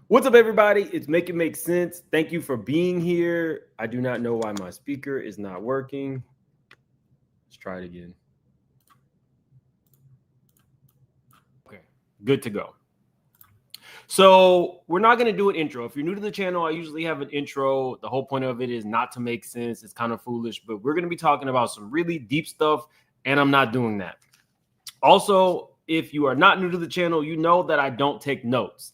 What's up, everybody? It's Make It Make Sense. Thank you for being here. I do not know why my speaker is not working. Let's try it again. Okay, good to go. So we're not going to do an intro. If you're new to the channel, I usually have an intro. The whole point of it is not to make sense. It's kind of foolish, but we're going to be talking about some really deep stuff, and I'm not doing that. Also, if you are not new to the channel, you know that I don't take notes.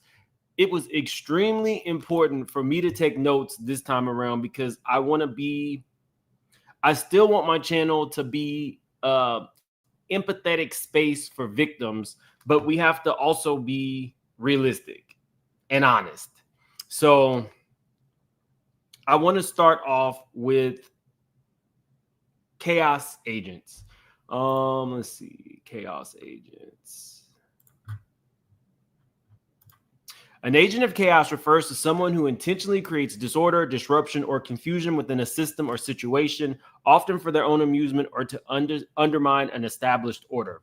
It was extremely important for me to take notes this time around because I still want my channel to be empathetic space for victims, but we have to also be realistic and honest. So I want to start off with chaos agents. Let's see, chaos agents. An agent of chaos refers to someone who intentionally creates disorder, disruption, or confusion within a system or situation, often for their own amusement or to undermine an established order.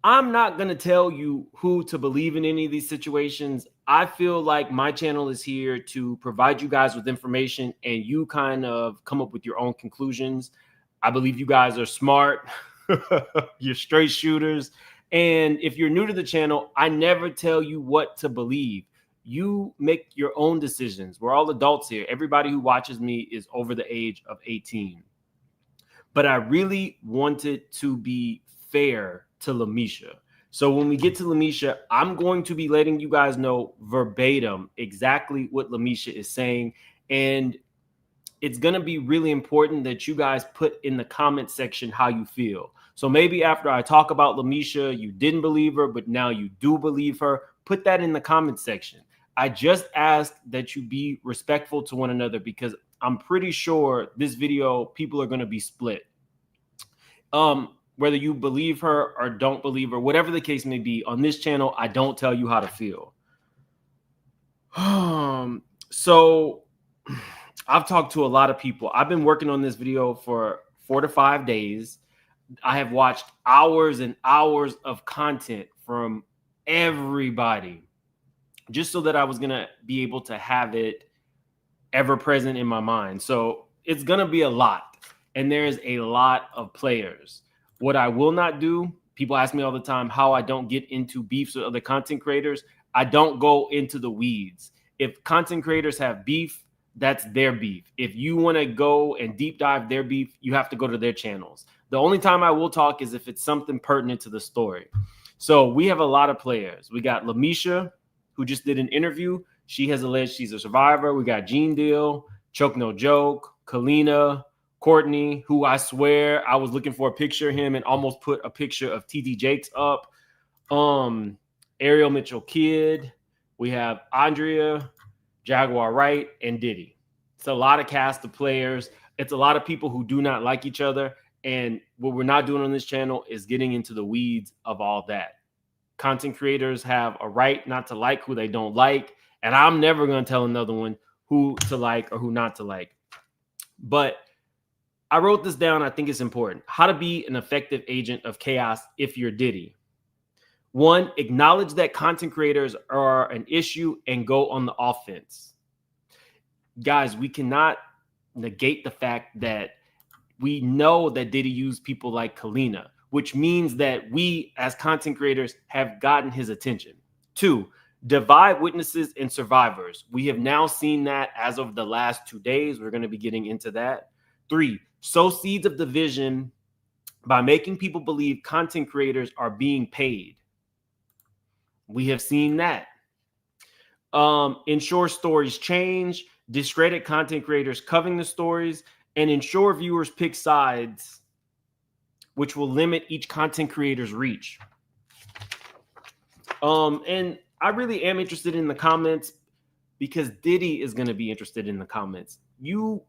I'm not going to tell you who to believe in any of these situations. I feel like my channel is here to provide you guys with information and you kind of come up with your own conclusions. I believe you guys are smart. You're straight shooters. And if you're new to the channel, I never tell you what to believe. You make your own decisions. We're all adults here. Everybody who watches me is over the age of 18. But I really wanted to be fair to Lamesha. So when we get to Lamesha, I'm going to be letting you guys know verbatim exactly what Lamesha is saying. And it's going to be really important that you guys put in the comment section how you feel. So maybe after I talk about Lamesha, you didn't believe her, but now you do believe her. Put that in the comment section. I just ask that you be respectful to one another because I'm pretty sure this video, people are going to be split. Whether you believe her or don't believe her, whatever the case may be, on this channel, I don't tell you how to feel. So I've talked to a lot of people. I've been working on this video for 4 to 5 days. I have watched hours and hours of content from everybody just so that I was going to be able to have it ever present in my mind. So it's going to be a lot. And there's a lot of players. What I will not do, people ask me all the time how I don't get into beefs with other content creators. I don't go into the weeds. If content creators have beef, that's their beef. If you want to go and deep dive their beef, you have to go to their channels. The only time I will talk is if it's something pertinent to the story. So we have a lot of players. We got Lamesha, who just did an interview. She has alleged she's a survivor. We got Gene Deal, Choke No Joke, Kalina, Courtney, who I swear I was looking for a picture of him and almost put a picture of TD Jakes up. Ariel Mitchell Kidd. We have Adria, Jaguar Wright, and Diddy. It's a lot of cast of players. It's a lot of people who do not like each other. And what we're not doing on this channel is getting into the weeds of all that. Content creators have a right not to like who they don't like. And I'm never going to tell another one who to like or who not to like. But I wrote this down. I think it's important. How to be an effective agent of chaos if you're Diddy. 1, acknowledge that content creators are an issue and go on the offense. Guys, we cannot negate the fact that we know that Diddy used people like Kalina, which means that we as content creators have gotten his attention. 2, divide witnesses and survivors. We have now seen that as of the last 2 days. We're going to be getting into that. 3, sow seeds of division by making people believe content creators are being paid. We have seen that. Ensure stories change, discredit content creators covering the stories, and ensure viewers pick sides, which will limit each content creator's reach. And I really am interested in the comments because Diddy is going to be interested in the comments. You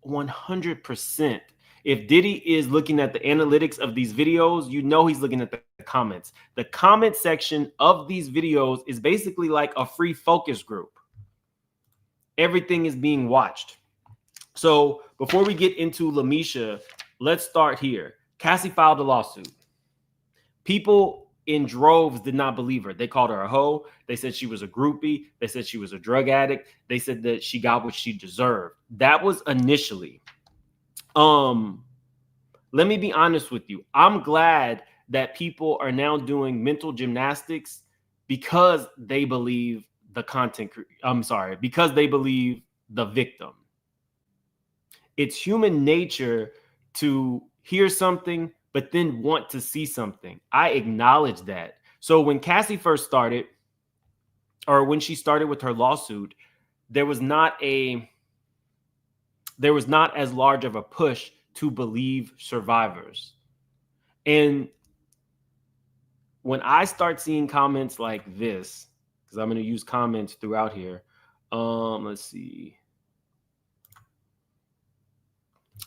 100%. If Diddy is looking at the analytics of these videos, you know he's looking at the comments. The comment section of these videos is basically like a free focus group. Everything is being watched. So before we get into Lamesha, let's start here. Cassie filed a lawsuit. People in droves did not believe her. They called her a hoe. They said she was a groupie. They said she was a drug addict. They said that she got what she deserved. That was initially. Let me be honest with you. I'm glad that people are now doing mental gymnastics because they believe the content. Because they believe the victim. It's human nature to hear something, but then want to see something. I acknowledge that. So when Cassie first started, or when she started with her lawsuit, there was not as large of a push to believe survivors. And when I start seeing comments like this, because I'm going to use comments throughout here. Let's see.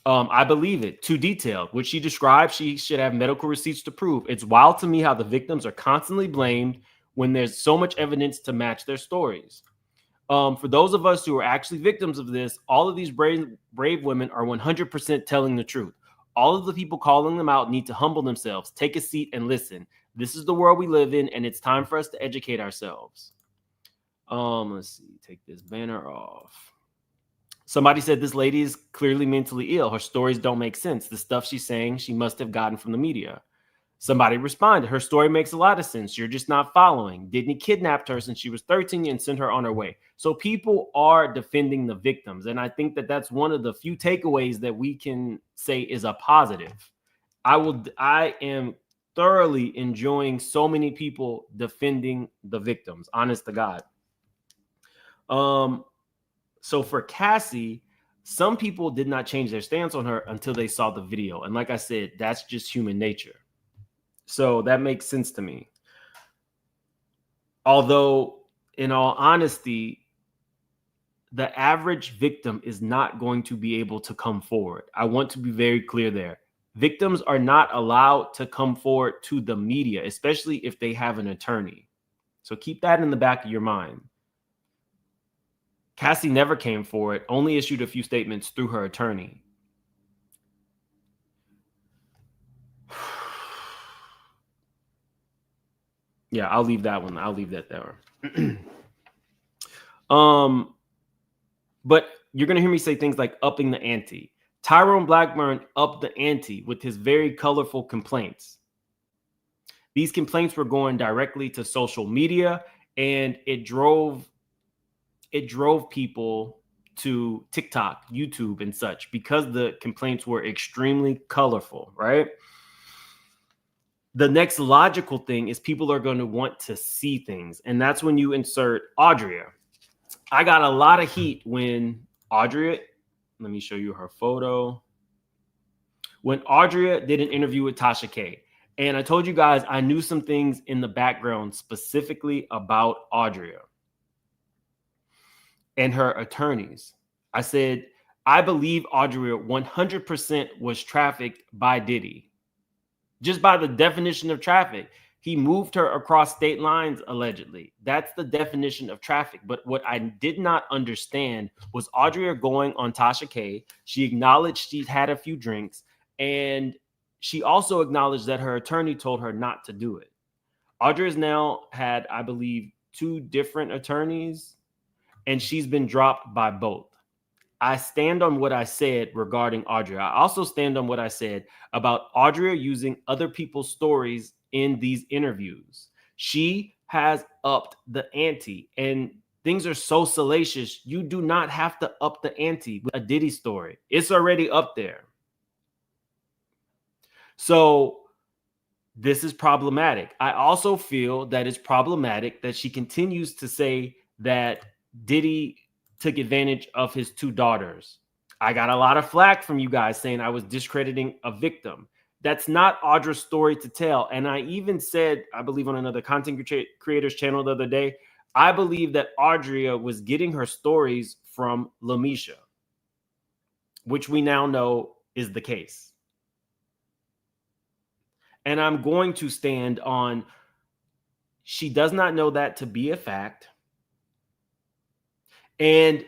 I believe it. Too detailed. What she described, she should have medical receipts to prove. It's wild to me how the victims are constantly blamed when there's so much evidence to match their stories. For those of us who are actually victims of this, all of these brave women are 100% telling the truth. All of the people calling them out need to humble themselves, take a seat and listen. This is the world we live in, and it's time for us to educate ourselves. Let's see. Take this banner off. Somebody said this lady is clearly mentally ill. Her stories don't make sense. The stuff she's saying, she must have gotten from the media. Somebody responded, her story makes a lot of sense. You're just not following. Diddy kidnapped her since she was 13 and sent her on her way. So people are defending the victims. And I think that that's one of the few takeaways that we can say is a positive. I am thoroughly enjoying so many people defending the victims, honest to God. So for Cassie, some people did not change their stance on her until they saw the video. And like I said, that's just human nature. So that makes sense to me. Although, in all honesty, the average victim is not going to be able to come forward. I want to be very clear there. Victims are not allowed to come forward to the media, especially if they have an attorney. So keep that in the back of your mind. Cassie never came forward, only issued a few statements through her attorney. Yeah, I'll leave that one. I'll leave that there. But you're going to hear me say things like upping the ante. Tyrone Blackburn upped the ante with his very colorful complaints. These complaints were going directly to social media, and it drove people to TikTok, YouTube, and such because the complaints were extremely colorful, right? The next logical thing is people are going to want to see things, and that's when you insert Audrea. I got a lot of heat when Audrea, let me show you her photo. When Audrea did an interview with Tasha K, and I told you guys I knew some things in the background specifically about Audrea and her attorneys. I said, I believe Audrea 100% was trafficked by Diddy. Just by the definition of traffic. He moved her across state lines, allegedly. That's the definition of traffic. But what I did not understand was Audrea going on Tasha K. She acknowledged she'd had a few drinks, and she also acknowledged that her attorney told her not to do it. Audrea's now had, I believe, 2 different attorneys, and she's been dropped by both. I stand on what I said regarding Audrea. I also stand on what I said about Audrea using other people's stories in these interviews. She has upped the ante, and things are so salacious. You do not have to up the ante with a Diddy story. It's already up there. So this is problematic. I also feel that it's problematic that she continues to say that Diddy took advantage of his 2 daughters. I got a lot of flack from you guys saying I was discrediting a victim. That's not Audra's story to tell. And I even said, I believe on another content creator's channel the other day, I believe that Audrea was getting her stories from Lamesha, which we now know is the case. And I'm going to stand on, she does not know that to be a fact. And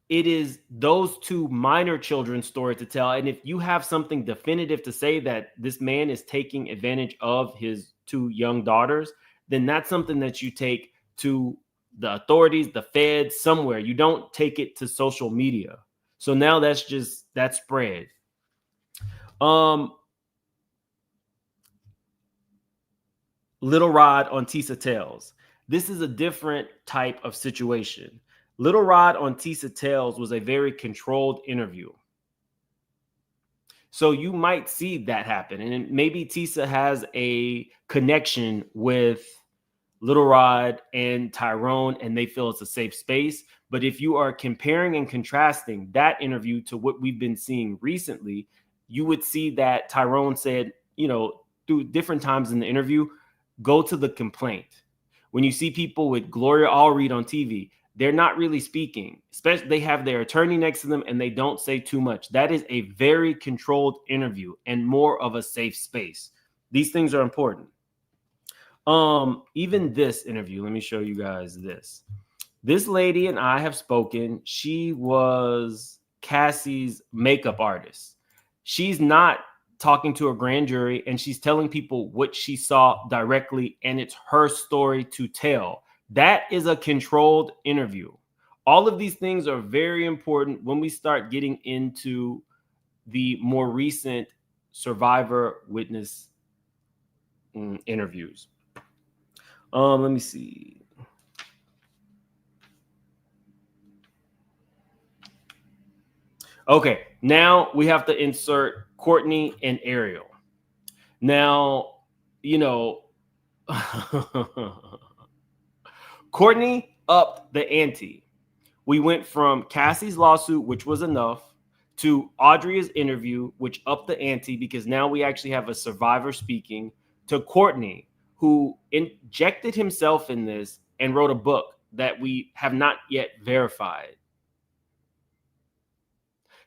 it is those 2 minor children's story to tell. And if you have something definitive to say that this man is taking advantage of his two young daughters, then that's something that you take to the authorities, the feds, somewhere. You don't take it to social media. So now that's spread. Little Rod on Tisa Tales. This is a different type of situation. Little Rod on Tisa Tales was a very controlled interview. So you might see that happen. And maybe Tisa has a connection with Little Rod and Tyrone, and they feel it's a safe space. But if you are comparing and contrasting that interview to what we've been seeing recently, you would see that Tyrone said, through different times in the interview, go to the complaint. When you see people with Gloria Allred on TV, they're not really speaking. Especially, they have their attorney next to them and they don't say too much. That is a very controlled interview and more of a safe space. These things are important. Even this interview, let me show you guys this. This lady and I have spoken. She was Cassie's makeup artist. She's not talking to a grand jury, and she's telling people what she saw directly, and it's her story to tell. That is a controlled interview. All of these things are very important when we start getting into the more recent survivor witness interviews. Let me see. Okay, now we have to insert Courtney and Ariel. Now, Courtney upped the ante. We went from Cassie's lawsuit, which was enough, to Audrea's interview, which upped the ante because now we actually have a survivor speaking, to Courtney, who injected himself in this and wrote a book that we have not yet verified.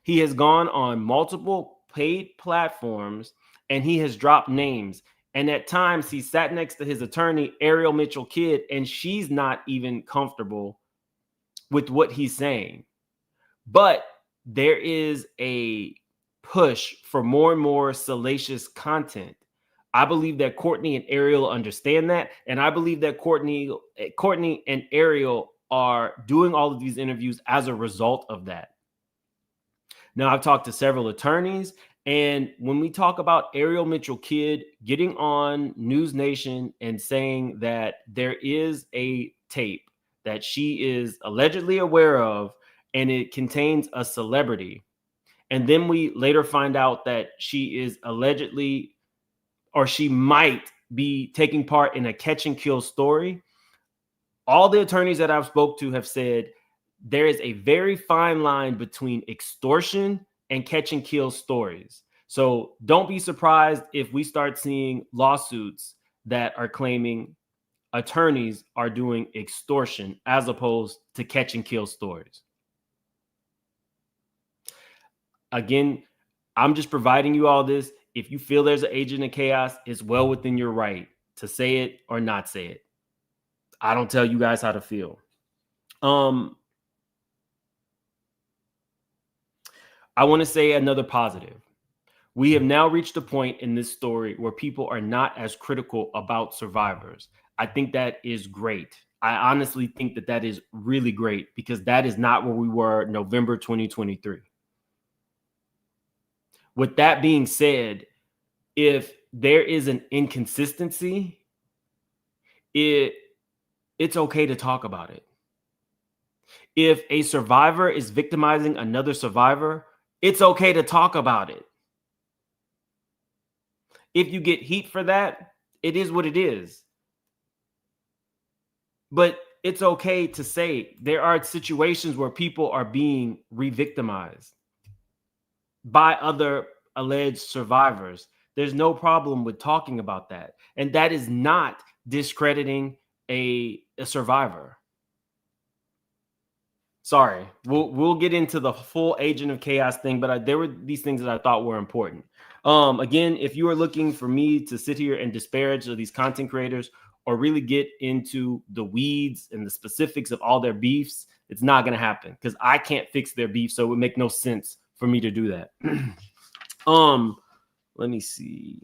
He has gone on multiple paid platforms and he has dropped names. And at times he sat next to his attorney, Ariel Mitchell Kidd, and she's not even comfortable with what he's saying. But there is a push for more and more salacious content. I believe that Courtney and Ariel understand that. And I believe that Courtney and Ariel are doing all of these interviews as a result of that. Now, I've talked to several attorneys, and when we talk about Ariel Mitchell Kidd getting on News Nation and saying that there is a tape that she is allegedly aware of, and it contains a celebrity, and then we later find out that she is allegedly, or she might be taking part in a catch and kill story, all the attorneys that I've spoke to have said there is a very fine line between extortion and catch and kill stories. So don't be surprised if we start seeing lawsuits that are claiming attorneys are doing extortion as opposed to catch and kill stories. Again, I'm just providing you all this. If you feel there's an agent of chaos, it's well within your right to say it or not say it. I don't tell you guys how to feel. I want to say another positive. We have now reached a point in this story where people are not as critical about survivors. I think that is great. I honestly think that that is really great because that is not where we were November 2023. With that being said, if there is an inconsistency, it's okay to talk about it. If a survivor is victimizing another survivor, it's okay to talk about it. If you get heat for that, it is what it is. But it's okay to say there are situations where people are being re-victimized by other alleged survivors. There's no problem with talking about that. And that is not discrediting a survivor. Sorry, we'll get into the full agent of chaos thing, but there were these things that I thought were important. Again, if you are looking for me to sit here and disparage these content creators or really get into the weeds and the specifics of all their beefs, it's not going to happen because I can't fix their beef, so it would make no sense for me to do that. Let me see.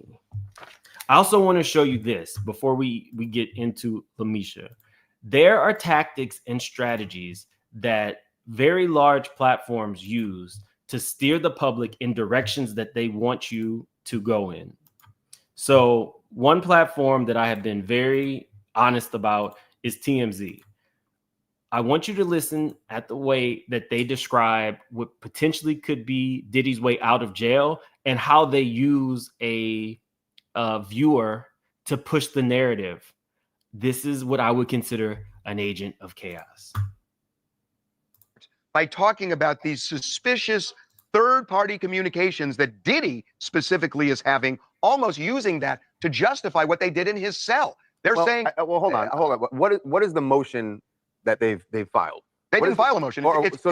I also want to show you this before we get into Lamesha. There are tactics and strategies that very large platforms use to steer the public in directions that they want you to go in. So one platform that I have been very honest about is TMZ. I want you to listen at the way that they describe what potentially could be Diddy's way out of jail and how they use a viewer to push the narrative. This is what I would consider an agent of chaos. By talking about these suspicious third-party communications that Diddy specifically is having, almost using that to justify what they did in his cell. They're saying, well, hold on. What is the motion that they've filed? They didn't file a motion. It's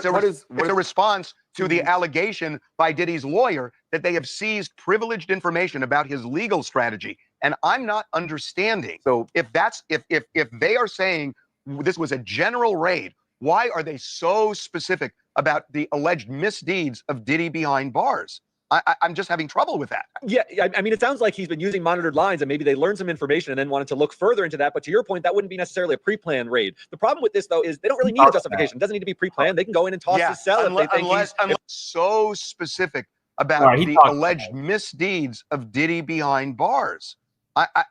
a response to the allegation by Diddy's lawyer that they have seized privileged information about his legal strategy. And I'm not understanding. So if they are saying this was a general raid, why are they so specific about the alleged misdeeds of Diddy behind bars? I'm just having trouble with that. Yeah, I mean, it sounds like he's been using monitored lines and maybe they learned some information and then wanted to look further into that. But to your point, that wouldn't be necessarily a pre-planned raid. The problem with this, though, is they don't really need a justification. It doesn't need to be pre-planned. They can go in and toss his cell if they think he's so specific about the alleged misdeeds of Diddy behind bars.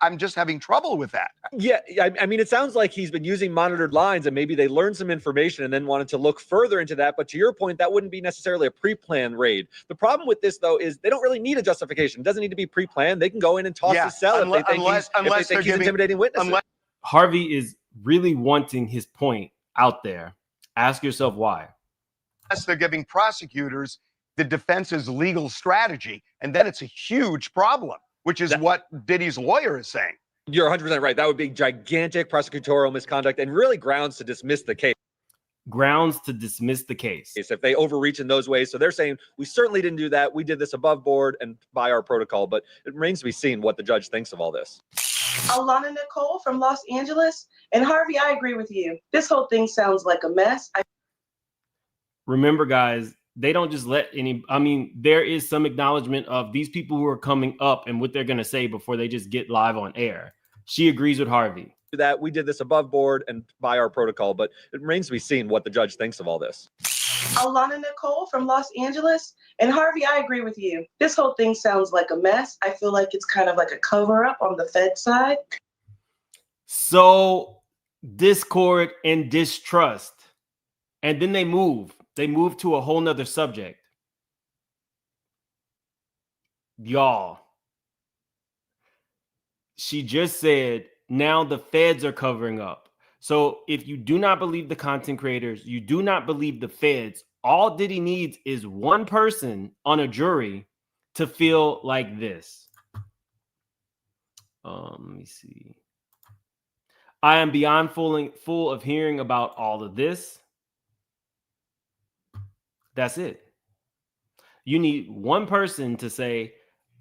I'm just having trouble with that. Yeah, I mean, it sounds like he's been using monitored lines and maybe they learned some information and then wanted to look further into that. But to your point, that wouldn't be necessarily a pre-planned raid. The problem with this, though, is they don't really need a justification. It doesn't need to be pre-planned. They can go in and toss his cell if they think he's intimidating witnesses. Harvey is really wanting his point out there. Ask yourself why. Unless they're giving prosecutors the defense's legal strategy, and then it's a huge problem, which is what Diddy's lawyer is saying. You're 100% right. That would be gigantic prosecutorial misconduct and really grounds to dismiss the case. Grounds to dismiss the case. If they overreach in those ways. So they're saying, we certainly didn't do that. We did this above board and by our protocol, but it remains to be seen what the judge thinks of all this. Alana Nicole from Los Angeles. And Harvey, I agree with you. This whole thing sounds like a mess. Remember, guys, they don't just let there is some acknowledgement of these people who are coming up and what they're going to say before they just get live on air. She agrees with Harvey. That we did this above board and by our protocol, but it remains to be seen what the judge thinks of all this. Alana Nicole from Los Angeles. And Harvey, I agree with you. This whole thing sounds like a mess. I feel like it's kind of like a cover-up on the Fed side. So discord and distrust. And then they move. They move to a whole nother subject. Y'all. She just said, now the feds are covering up. So if you do not believe the content creators, you do not believe the feds, all Diddy needs is one person on a jury to feel like this. Let me see. I am beyond full of hearing about all of this. That's it. You need one person to say,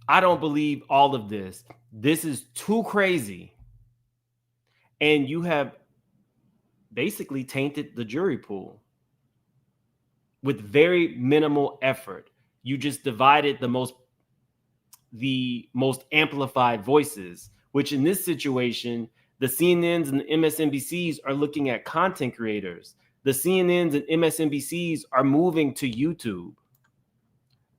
I don't believe all of this. This is too crazy. And you have basically tainted the jury pool with very minimal effort. You just divided the most amplified voices, which in this situation, the CNNs and the MSNBCs are looking at content creators. The CNNs and MSNBCs are moving to YouTube.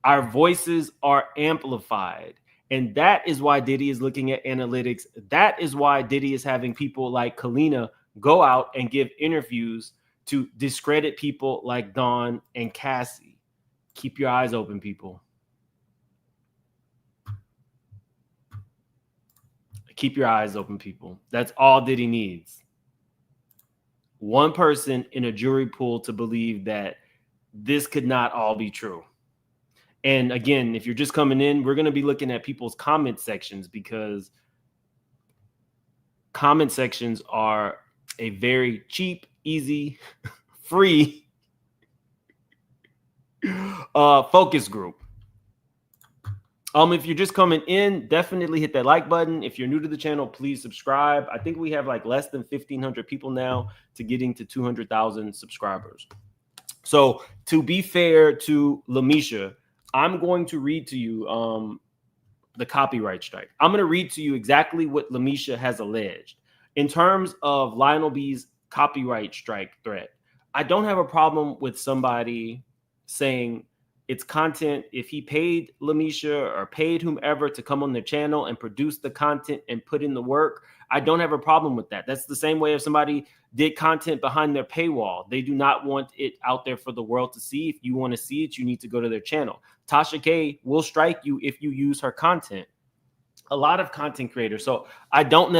Our voices are amplified. And that is why Diddy is looking at analytics. That is why Diddy is having people like Kalina go out and give interviews to discredit people like Dawn and Cassie. Keep your eyes open, people. Keep your eyes open, people. That's all Diddy needs. One person in a jury pool to believe that this could not all be true. And again, if you're just coming in, we're going to be looking at people's comment sections because comment sections are a very cheap, easy, free focus group. If you're just coming in, definitely hit that like button. If you're new to the channel, please subscribe. I think we have like less than 1,500 people now to getting to 200,000 subscribers. So to be fair to Lamesha, I'm going to read to you the copyright strike. I'm going to read to you exactly what Lamesha has alleged. In terms of Lionel B's copyright strike threat, I don't have a problem with somebody saying it's content. If he paid Lamesha or paid whomever to come on their channel and produce the content and put in the work, I don't have a problem with that. That's the same way if somebody did content behind their paywall. They do not want it out there for the world to see. If you want to see it, you need to go to their channel. Tasha K will strike you if you use her content. A lot of content creators. So I don't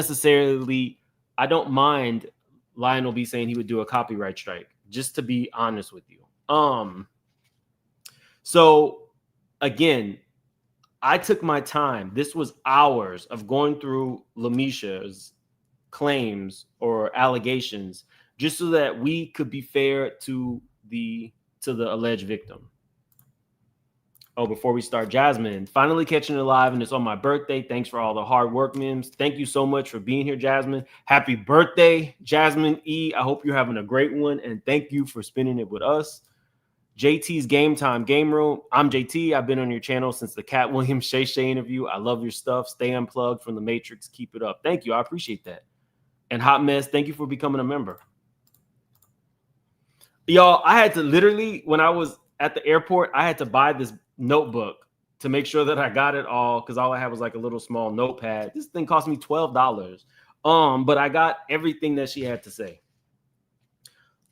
mind Lionel B saying he would do a copyright strike, just to be honest with you. So again, I took my time. This was hours of going through Lamesha's claims or allegations just so that we could be fair to the alleged victim. Oh, before we start, Jasmine, finally catching it live, and it's on my birthday. Thanks for all the hard work, memes. Thank you so much for being here, Jasmine. Happy birthday, Jasmine E. I hope you're having a great one, and thank you for spending it with us. JT's Game Time Game Room. I'm JT. I've been on your channel since the Cat Williams Shay Shay interview. I love your stuff. Stay unplugged from the Matrix. Keep it up. Thank you. I appreciate that. And Hot Mess, thank you for becoming a member. Y'all, I had to literally, when I was at the airport, I had to buy this notebook to make sure that I got it all, because all I had was like a little small notepad. This thing cost me $12. But I got everything that she had to say.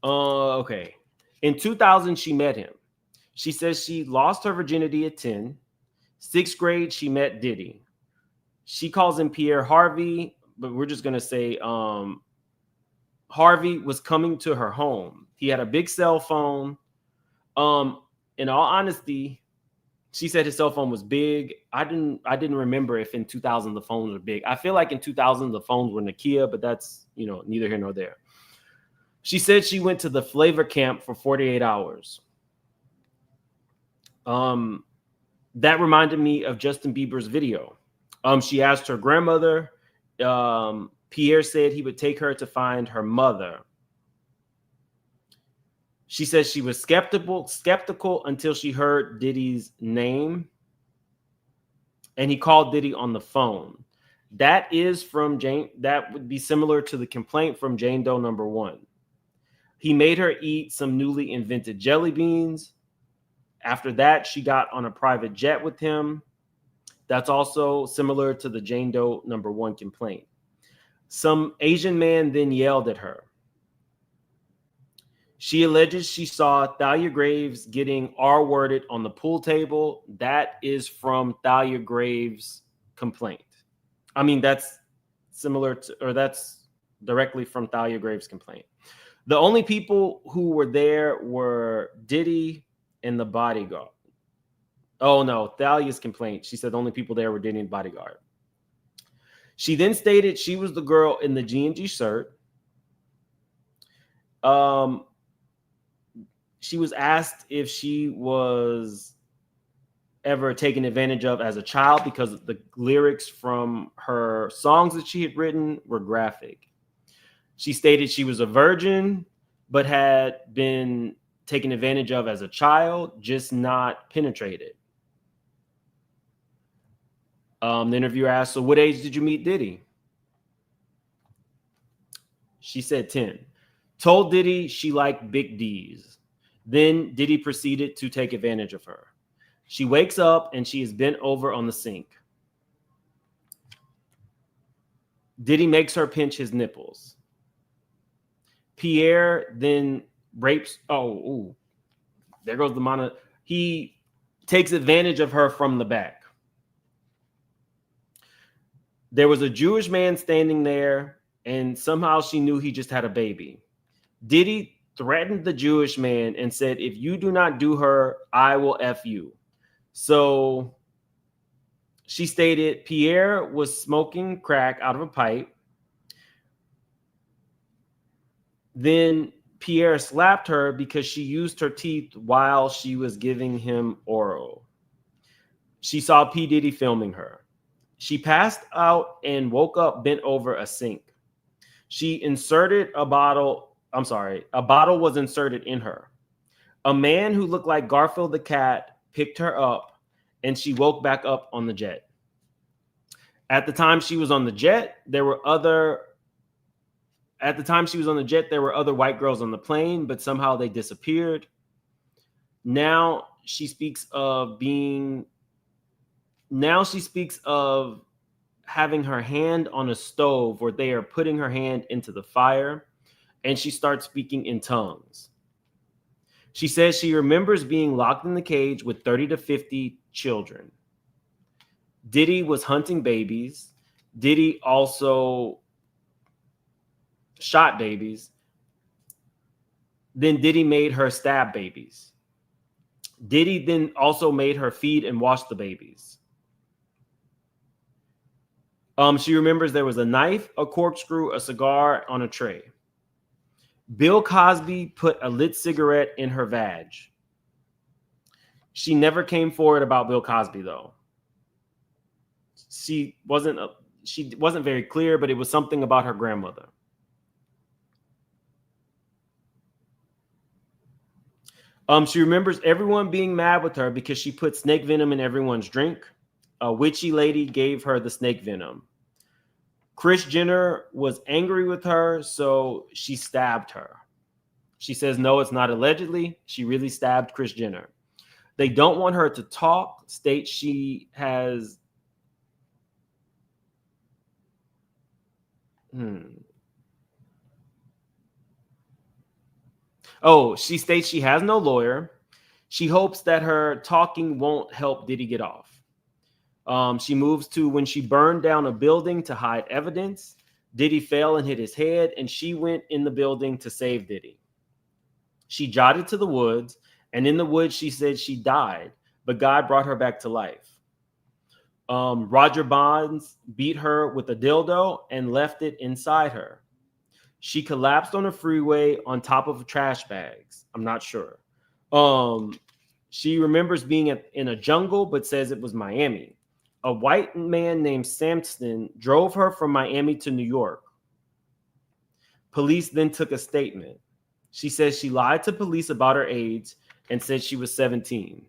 Okay. In 2000, she met him. She says she lost her virginity at 10. 6th grade, she met Diddy. She calls him Pierre Harvey, but we're just going to say Harvey was coming to her home. He had a big cell phone. In all honesty, she said his cell phone was big. I didn't remember if in 2000 the phones were big. I feel like in 2000 the phones were Nokia, but that's, neither here nor there. She said she went to the flavor camp for 48 hours. That reminded me of Justin Bieber's video. She asked her grandmother. Pierre said he would take her to find her mother. She says she was skeptical until she heard Diddy's name, and he called Diddy on the phone. That is from Jane. That would be similar to the complaint from Jane Doe number 1. He made her eat some newly invented jelly beans. After that, she got on a private jet with him. That's also similar to the Jane Doe number 1 complaint. Some Asian man then yelled at her. She alleges she saw Thalia Graves getting R-worded on the pool table. That is from Thalia Graves' complaint. I mean, that's similar to, or that's directly from Thalia Graves' complaint. The only people who were there were Diddy and the bodyguard. Oh, no, Thalia's complaint. She said the only people there were Diddy and bodyguard. She then stated she was the girl in the G&G shirt. She was asked if she was ever taken advantage of as a child because the lyrics from her songs that she had written were graphic. She stated she was a virgin, but had been taken advantage of as a child, just not penetrated. The interviewer asked, so what age did you meet Diddy? She said 10. Told Diddy she liked big D's. Then Diddy proceeded to take advantage of her. She wakes up and she is bent over on the sink. Diddy makes her pinch his nipples. Pierre then rapes. There goes the monitor. He takes advantage of her from the back. There was a Jewish man standing there, and somehow she knew he just had a baby. Diddy threatened the Jewish man and said, if you do not do her, I will F you. So she stated Pierre was smoking crack out of a pipe. Then Pierre slapped her because she used her teeth while she was giving him oral. She saw P. Diddy filming her. She passed out and woke up bent over a sink. She inserted a bottle. A bottle was inserted in her. A man who looked like Garfield the cat picked her up, and she woke back up on the jet. At the time she was on the jet, there were other white girls on the plane, but somehow they disappeared. Now she speaks of having her hand on a stove where they are putting her hand into the fire, and she starts speaking in tongues. She says she remembers being locked in the cage with 30 to 50 children. Diddy was hunting babies. Diddy also shot babies. Then Diddy made her stab babies. Diddy then also made her feed and wash the babies. She remembers there was a knife, a corkscrew, a cigar on a tray. Bill Cosby put a lit cigarette in her vag. She never came forward about Bill Cosby, though. She wasn't very clear, but it was something about her grandmother. She remembers everyone being mad with her because she put snake venom in everyone's drink. A witchy lady gave her the snake venom. Kris Jenner was angry with her, so she stabbed her. She says, no, it's not allegedly. She really stabbed Kris Jenner. They don't want her to talk, state she has... Oh, she states she has no lawyer. She hopes that her talking won't help Diddy get off. She moves to when she burned down a building to hide evidence. Diddy fell and hit his head, and she went in the building to save Diddy. She jotted to the woods, and in the woods she said she died, but God brought her back to life. Roger Bonds beat her with a dildo and left it inside her. She collapsed on a freeway on top of trash bags. I'm not sure. She remembers being in a jungle, but says it was Miami. A white man named Sampson drove her from Miami to New York. Police then took a statement. She says she lied to police about her age and said she was 17.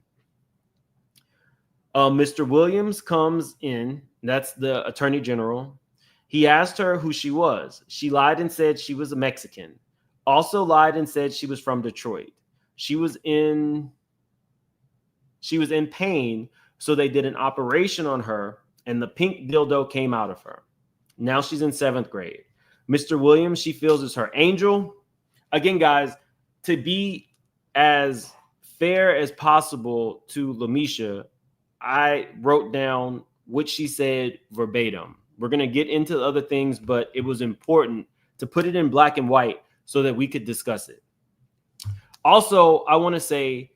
Mr. Williams comes in. That's the attorney general. He asked her who she was. She lied and said she was a Mexican. Also lied and said she was from Detroit. She was in pain, so they did an operation on her, and the pink dildo came out of her. Now she's in 7th grade. Mr. Williams, she feels, is her angel. Again, guys, to be as fair as possible to Lamesha, I wrote down what she said verbatim. We're going to get into other things, but it was important to put it in black and white so that we could discuss it. Also, I want to say,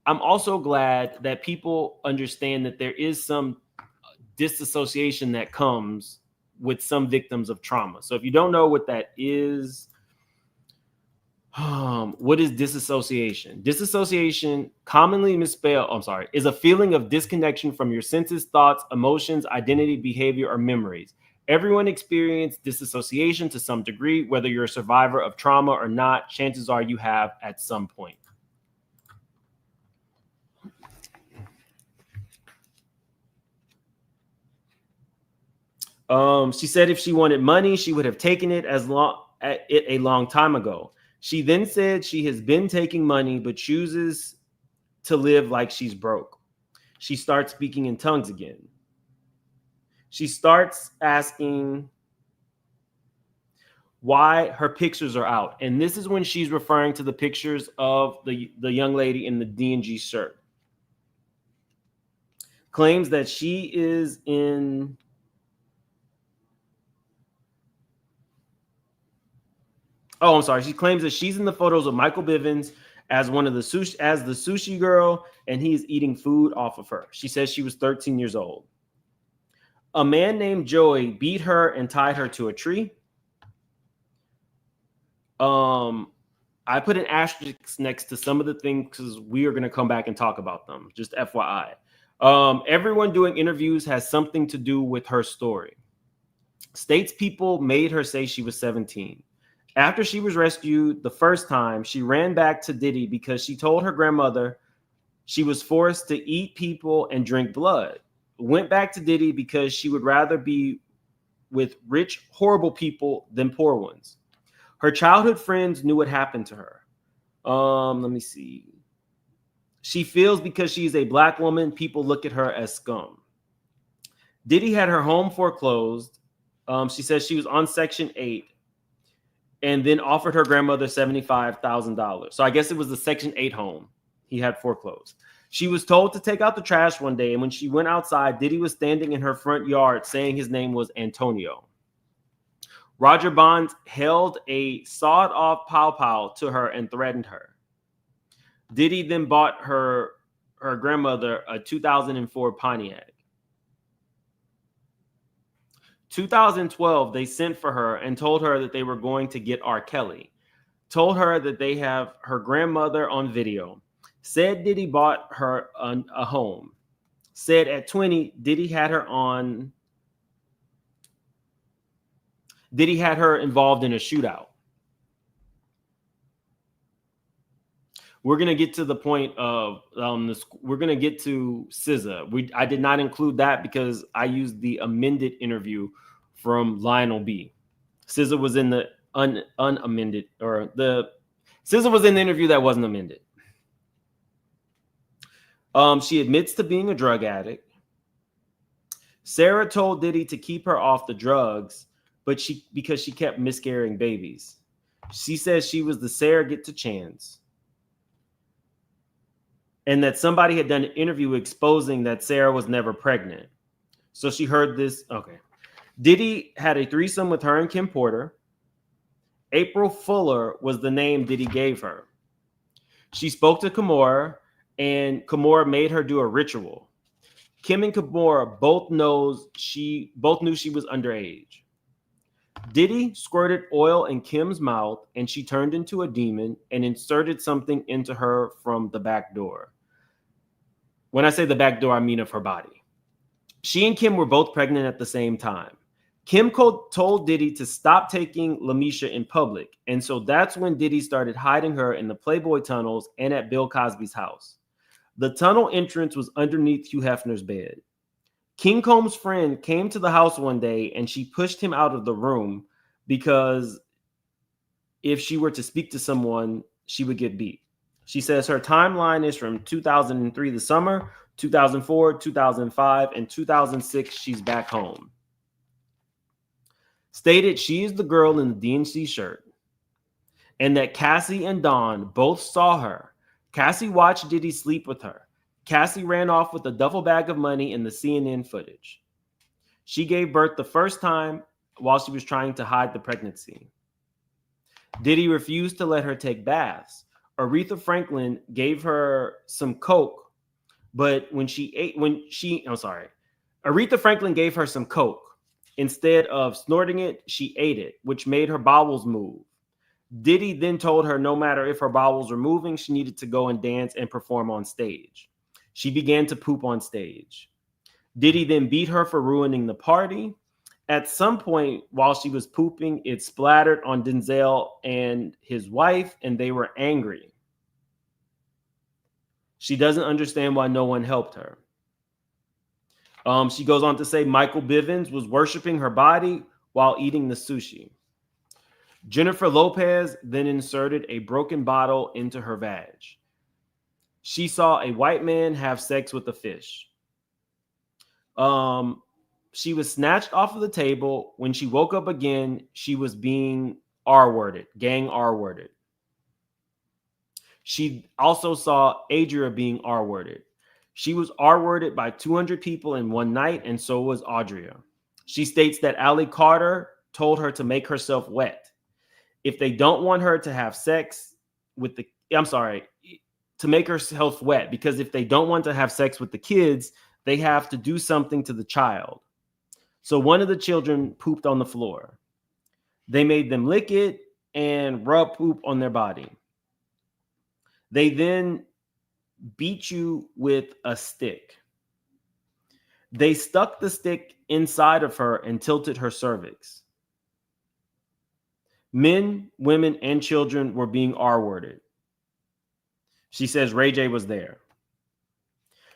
I'm also glad that people understand that there is some disassociation that comes with some victims of trauma. So if you don't know what that is, what is disassociation? Disassociation, commonly misspelled, is a feeling of disconnection from your senses, thoughts, emotions, identity, behavior, or memories. Everyone experiences disassociation to some degree, whether you're a survivor of trauma or not. Chances are you have at some point. She said if she wanted money, she would have taken it a long time ago. She then said she has been taking money, but chooses to live like she's broke. She starts speaking in tongues again. She starts asking why her pictures are out. And this is when she's referring to the pictures of the young lady in the D&G shirt. Claims that she is in... Oh, I'm sorry. She claims that she's in the photos of Michael Bivins as the sushi girl, and he's eating food off of her. She says she was 13 years old. A man named Joey beat her and tied her to a tree. I put an asterisk next to some of the things because we are going to come back and talk about them. Just FYI. Everyone doing interviews has something to do with her story. States people made her say she was 17. After she was rescued the first time, she ran back to Diddy because she told her grandmother she was forced to eat people and drink blood. went back to Diddy because she would rather be with rich, horrible people than poor ones. Her childhood friends knew what happened to her. Let me see. She feels because she's a black woman, people look at her as scum. Diddy had her home foreclosed. She says she was on Section 8 and then offered her grandmother $75,000. So I guess it was the Section 8 home he had foreclosed. She was told to take out the trash one day, and when she went outside, Diddy was standing in her front yard saying his name was Antonio. Roger Bonds held a sawed-off pow-pow to her and threatened her. Diddy then bought her grandmother a 2004 Pontiac. 2012, they sent for her and told her that they were going to get R. Kelly. Told her that they have her grandmother on video. Said Diddy bought her a home. Said at 20, Diddy had her involved in a shootout. We're going to get to the point of we're going to get to SZA. I did not include that because I used the amended interview from Lionel B. SZA was in the unamended, or the SZA was in the interview that wasn't amended. She admits to being a drug addict. Sarah told Diddy to keep her off the drugs, because she kept miscarrying babies. She says she was the surrogate to Chance. And that somebody had done an interview exposing that Sarah was never pregnant. So she heard this. Okay. Diddy had a threesome with her and Kim Porter. April Fuller was the name Diddy gave her. She spoke to Kimora, and Kimora made her do a ritual. Kim and Kimora both knew she was underage. Diddy squirted oil in Kim's mouth, and she turned into a demon and inserted something into her from the back door. When I say the back door, I mean of her body. She and Kim were both pregnant at the same time. Kim told Diddy to stop taking Lamesha in public, and so that's when Diddy started hiding her in the Playboy tunnels and at Bill Cosby's house. The tunnel entrance was underneath Hugh Hefner's bed. King Combs' friend came to the house one day and she pushed him out of the room because if she were to speak to someone, she would get beat. She says her timeline is from 2003, the summer, 2004, 2005, and 2006, she's back home. Stated she is the girl in the DNC shirt and that Cassie and Dawn both saw her. Cassie watched Diddy sleep with her. Cassie ran off with a duffel bag of money in the CNN footage. She gave birth the first time while she was trying to hide the pregnancy. Diddy refused to let her take baths. Aretha Franklin gave her some coke, but Aretha Franklin gave her some coke. Instead of snorting it, she ate it, which made her bowels move. Diddy then told her no matter if her bowels were moving, she needed to go and dance and perform on stage. She began to poop on stage. Diddy then beat her for ruining the party. At some point, while she was pooping, it splattered on Denzel and his wife, and they were angry. She doesn't understand why no one helped her. She goes on to say Michael Bivins was worshiping her body while eating the sushi. Jennifer Lopez then inserted a broken bottle into her vag. She saw a white man have sex with a fish. She was snatched off of the table. When she woke up again, she was being R-worded, gang R-worded. She also saw Adria being R-worded. She was R-worded by 200 people in one night, and so was Audrea. She states that Allie Carter told her to make herself wet. If they don't want her to have sex with to make herself wet, because if they don't want to have sex with the kids, they have to do something to the child. So one of the children pooped on the floor. They made them lick it and rub poop on their body. They then beat you with a stick. They stuck the stick inside of her and tilted her cervix. Men, women, and children were being R-worded. She says Ray J was there.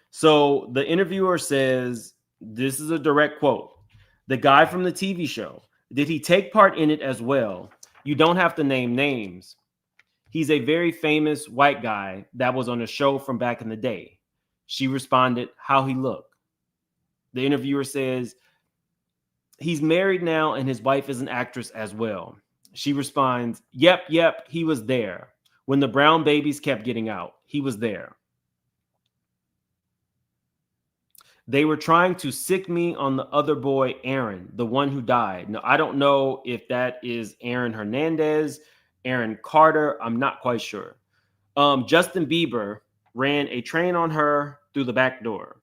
So the interviewer says This is a direct quote. The guy from the TV show, did he take part in it as well? You don't have to name names. He's a very famous white guy that was on a show from back in the day. She responded, how he looked. The interviewer says, he's married now and his wife is an actress as well. She responds, yep, he was there. When the brown babies kept getting out, he was there. They were trying to sick me on the other boy, Aaron, the one who died. Now, I don't know if that is Aaron Hernandez, Aaron Carter. I'm not quite sure. Justin Bieber ran a train on her through the back door.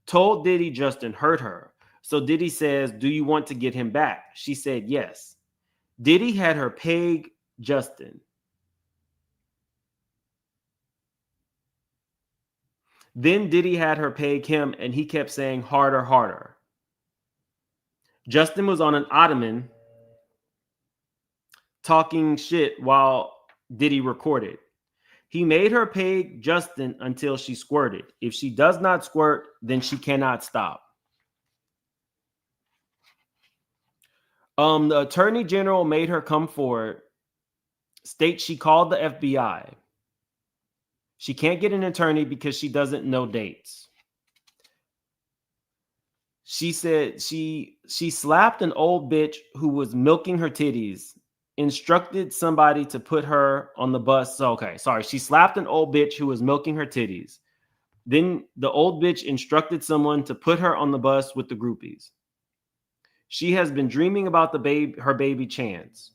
Told Diddy Justin hurt her. So Diddy says, do you want to get him back? She said, yes. Diddy had her peg Justin. Then Diddy had her peg him, and he kept saying harder, harder. Justin was on an ottoman talking shit while Diddy recorded. He made her peg Justin until she squirted. If she does not squirt, then she cannot stop. The attorney general made her come forward, states she called the FBI. She can't get an attorney because she doesn't know dates. She said she slapped an old bitch who was milking her titties, instructed somebody to put her on the bus. She slapped an old bitch who was milking her titties. Then the old bitch instructed someone to put her on the bus with the groupies. She has been dreaming about her baby Chance.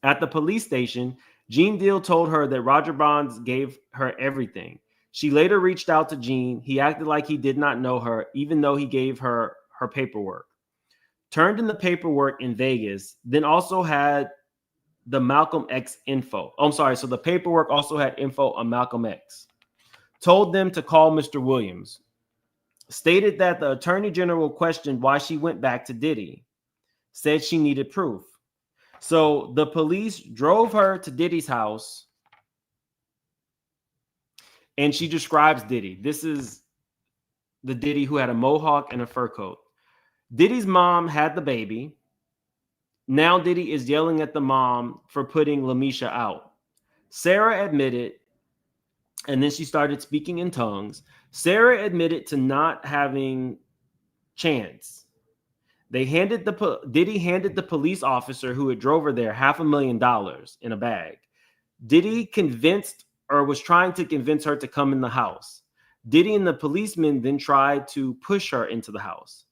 At the police station, Gene Deal told her that Roger Bonds gave her everything. She later reached out to Gene. He acted like he did not know her, even though he gave her her paperwork. Turned in the paperwork in Vegas, then also had the Malcolm X info. So the paperwork also had info on Malcolm X. Told them to call Mr. Williams. Stated that the attorney general questioned why she went back to Diddy. Said she needed proof. So the police drove her to Diddy's house, and she describes Diddy. This is the Diddy who had a mohawk and a fur coat. Diddy's mom had the baby. Now Diddy is yelling at the mom for putting Lamesha out. Sarah admitted, and then she started speaking in tongues. Sarah admitted to not having Chance. Diddy handed the police officer who had drove her there $500,000 in a bag. Diddy was trying to convince her to come in the house. Diddy and the policeman then tried to push her into the house.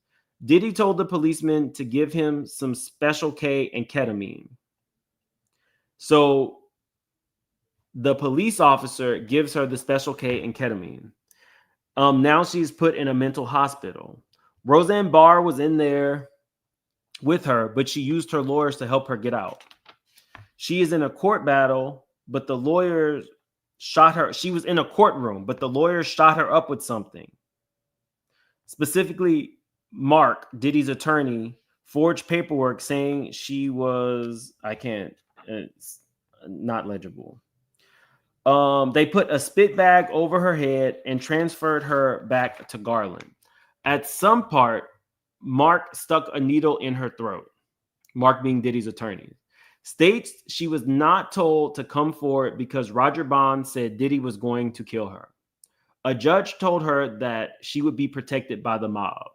Diddy told the policeman to give him some Special K and ketamine. So the police officer gives her the Special K and ketamine. Now she's put in a mental hospital. Roseanne Barr was in there with her, but she used her lawyers to help her get out. She is in a court battle, but the lawyers shot her. She was in a courtroom, but the lawyers shot her up with something. Specifically, Mark, Diddy's attorney, forged paperwork saying she was, it's not legible. They put a spit bag over her head and transferred her back to Garland. At some part, Mark stuck a needle in her throat. Mark being Diddy's attorney. States she was not told to come forward because Roger Bond said Diddy was going to kill her. A judge told her that she would be protected by the mob.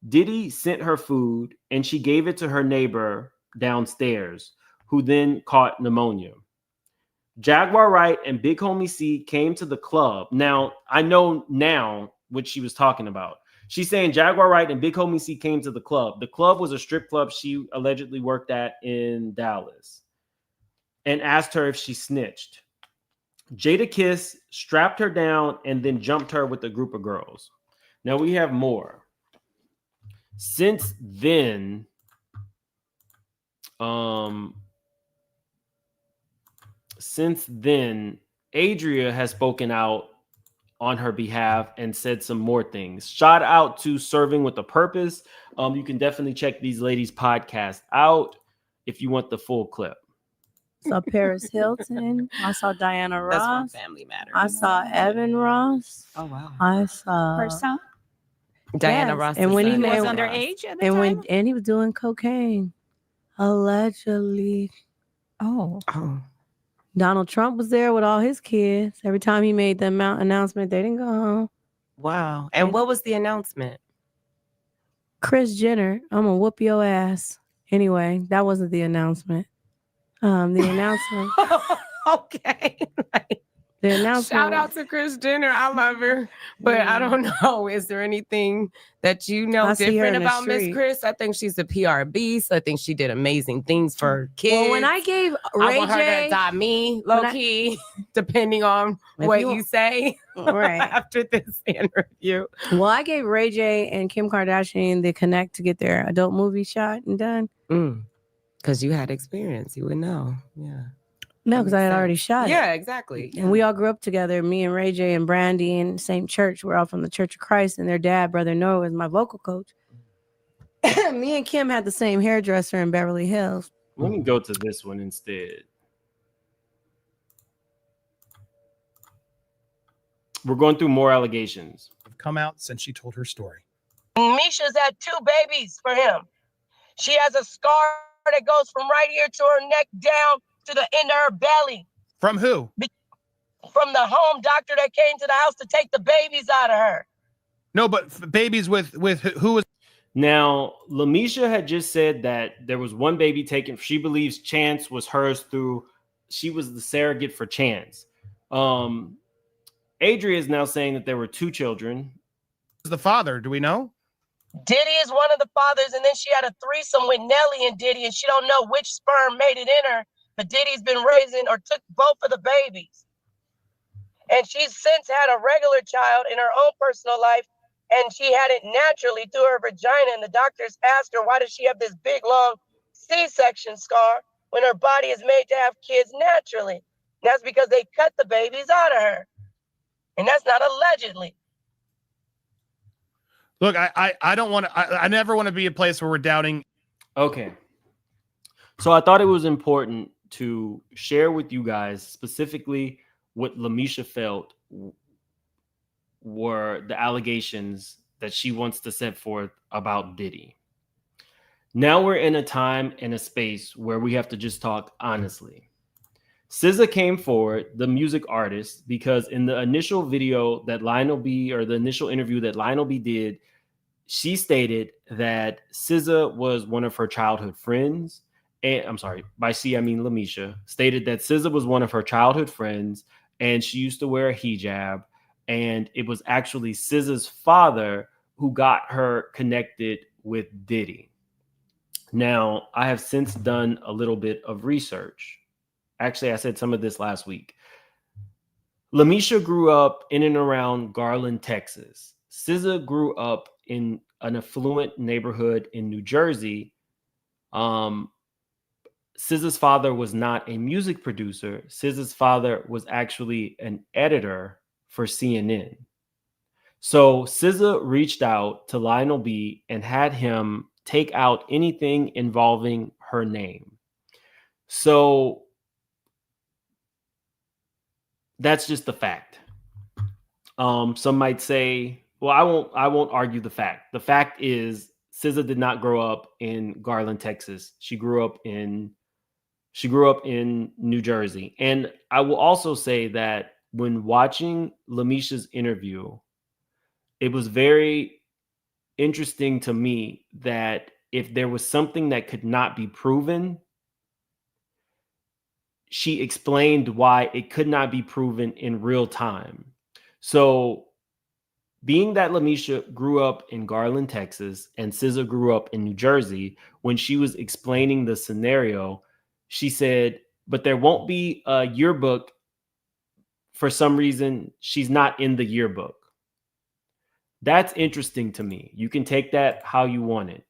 Diddy sent her food and she gave it to her neighbor downstairs, who then caught pneumonia. Jaguar Wright and Big Homie C came to the club. Now, I know now what she was talking about. She's saying Jaguar Wright and Big Homie C came to the club. The club was a strip club she allegedly worked at in Dallas, and asked her if she snitched. Jada Kiss strapped her down and then jumped her with a group of girls. Now we have more. Since then, Adria has spoken out on her behalf and said some more things. Shout out to Serving with a Purpose. You can definitely check these ladies' podcast out if you want the full clip. Saw Paris Hilton. I saw Diana Ross. That's from Family Matters. I saw Evan Ross. Oh wow. I saw First time? Diana Yes, Ross. and when he son. made- Was and underage at the And time? when he was doing cocaine, allegedly. Oh. Donald Trump was there with all his kids. Every time he made the announcement, they didn't go home. Wow. And what was the announcement? Kris Jenner, I'm gonna whoop your ass. Anyway, that wasn't the announcement. The announcement. Okay. The announcement. Shout out to Kris Jenner. I love her. But I don't know. Is there anything that you know I see her different in the about Miss street. Kris? I think she's a PR beast. I think she did amazing things for kids. Well, when I gave Ray I want her to J, adopt me, low key, depending on If what you- you say right. after this interview. Well, I gave Ray J and Kim Kardashian the connect to get their adult movie shot and done. Because you had experience. You would know. Yeah. No, because I had already shot it. Yeah, exactly. And we all grew up together. Me and Ray J and Brandy in the same church. We're all from the Church of Christ, and their dad, Brother Noah, was my vocal coach. Me and Kim had the same hairdresser in Beverly Hills. Let me go to this one instead. We're going through more allegations. Have come out since she told her story. Misha's had 2 babies for him. She has a scar that goes from right here to her neck down to the end of her belly. From who? From the home doctor that came to the house to take the babies out of her. No, but babies with who was? Now, Lamesha had just said that there was one baby taken. She believes Chance was hers through. She was the surrogate for Chance. Adria is now saying that there were 2 children. The father? Do we know? Diddy is one of the fathers, and then she had a threesome with Nelly and Diddy, and she don't know which sperm made it in her, but Diddy's been raising or took both of the babies. And she's since had a regular child in her own personal life, and she had it naturally through her vagina, and the doctors asked her, why does she have this big, long C-section scar when her body is made to have kids naturally? And that's because they cut the babies out of her. And that's not allegedly. Look, I don't want to. I never want to be a place where we're doubting. Okay. So I thought it was important to share with you guys specifically what Lamesha felt were the allegations that she wants to set forth about Diddy. Now we're in a time and a space where we have to just talk honestly. SZA came forward, the music artist, because in the initial video that Lionel B, or the initial interview that Lionel B did, she stated that SZA was one of her childhood friends. And I'm sorry, by she, I mean Lamesha, stated that SZA was one of her childhood friends and she used to wear a hijab. And it was actually SZA's father who got her connected with Diddy. Now, I have since done a little bit of research. Actually, I said some of this last week. Lamesha grew up in and around Garland, Texas. SZA grew up in an affluent neighborhood in New Jersey. SZA's father was not a music producer. SZA's father was actually an editor for CNN. So SZA reached out to Lionel B and had him take out anything involving her name. So that's just the fact. Some might say, well, I won't argue the fact. The fact is SZA did not grow up in Garland, Texas. She grew up in New Jersey. And I will also say that when watching Lamesha's interview, it was very interesting to me that if there was something that could not be proven, she explained why it could not be proven in real time. So being that Lamesha grew up in Garland, Texas, and SZA grew up in New Jersey, when she was explaining the scenario, she said, but there won't be a yearbook. For some reason, she's not in the yearbook. That's interesting to me. You can take that how you want it.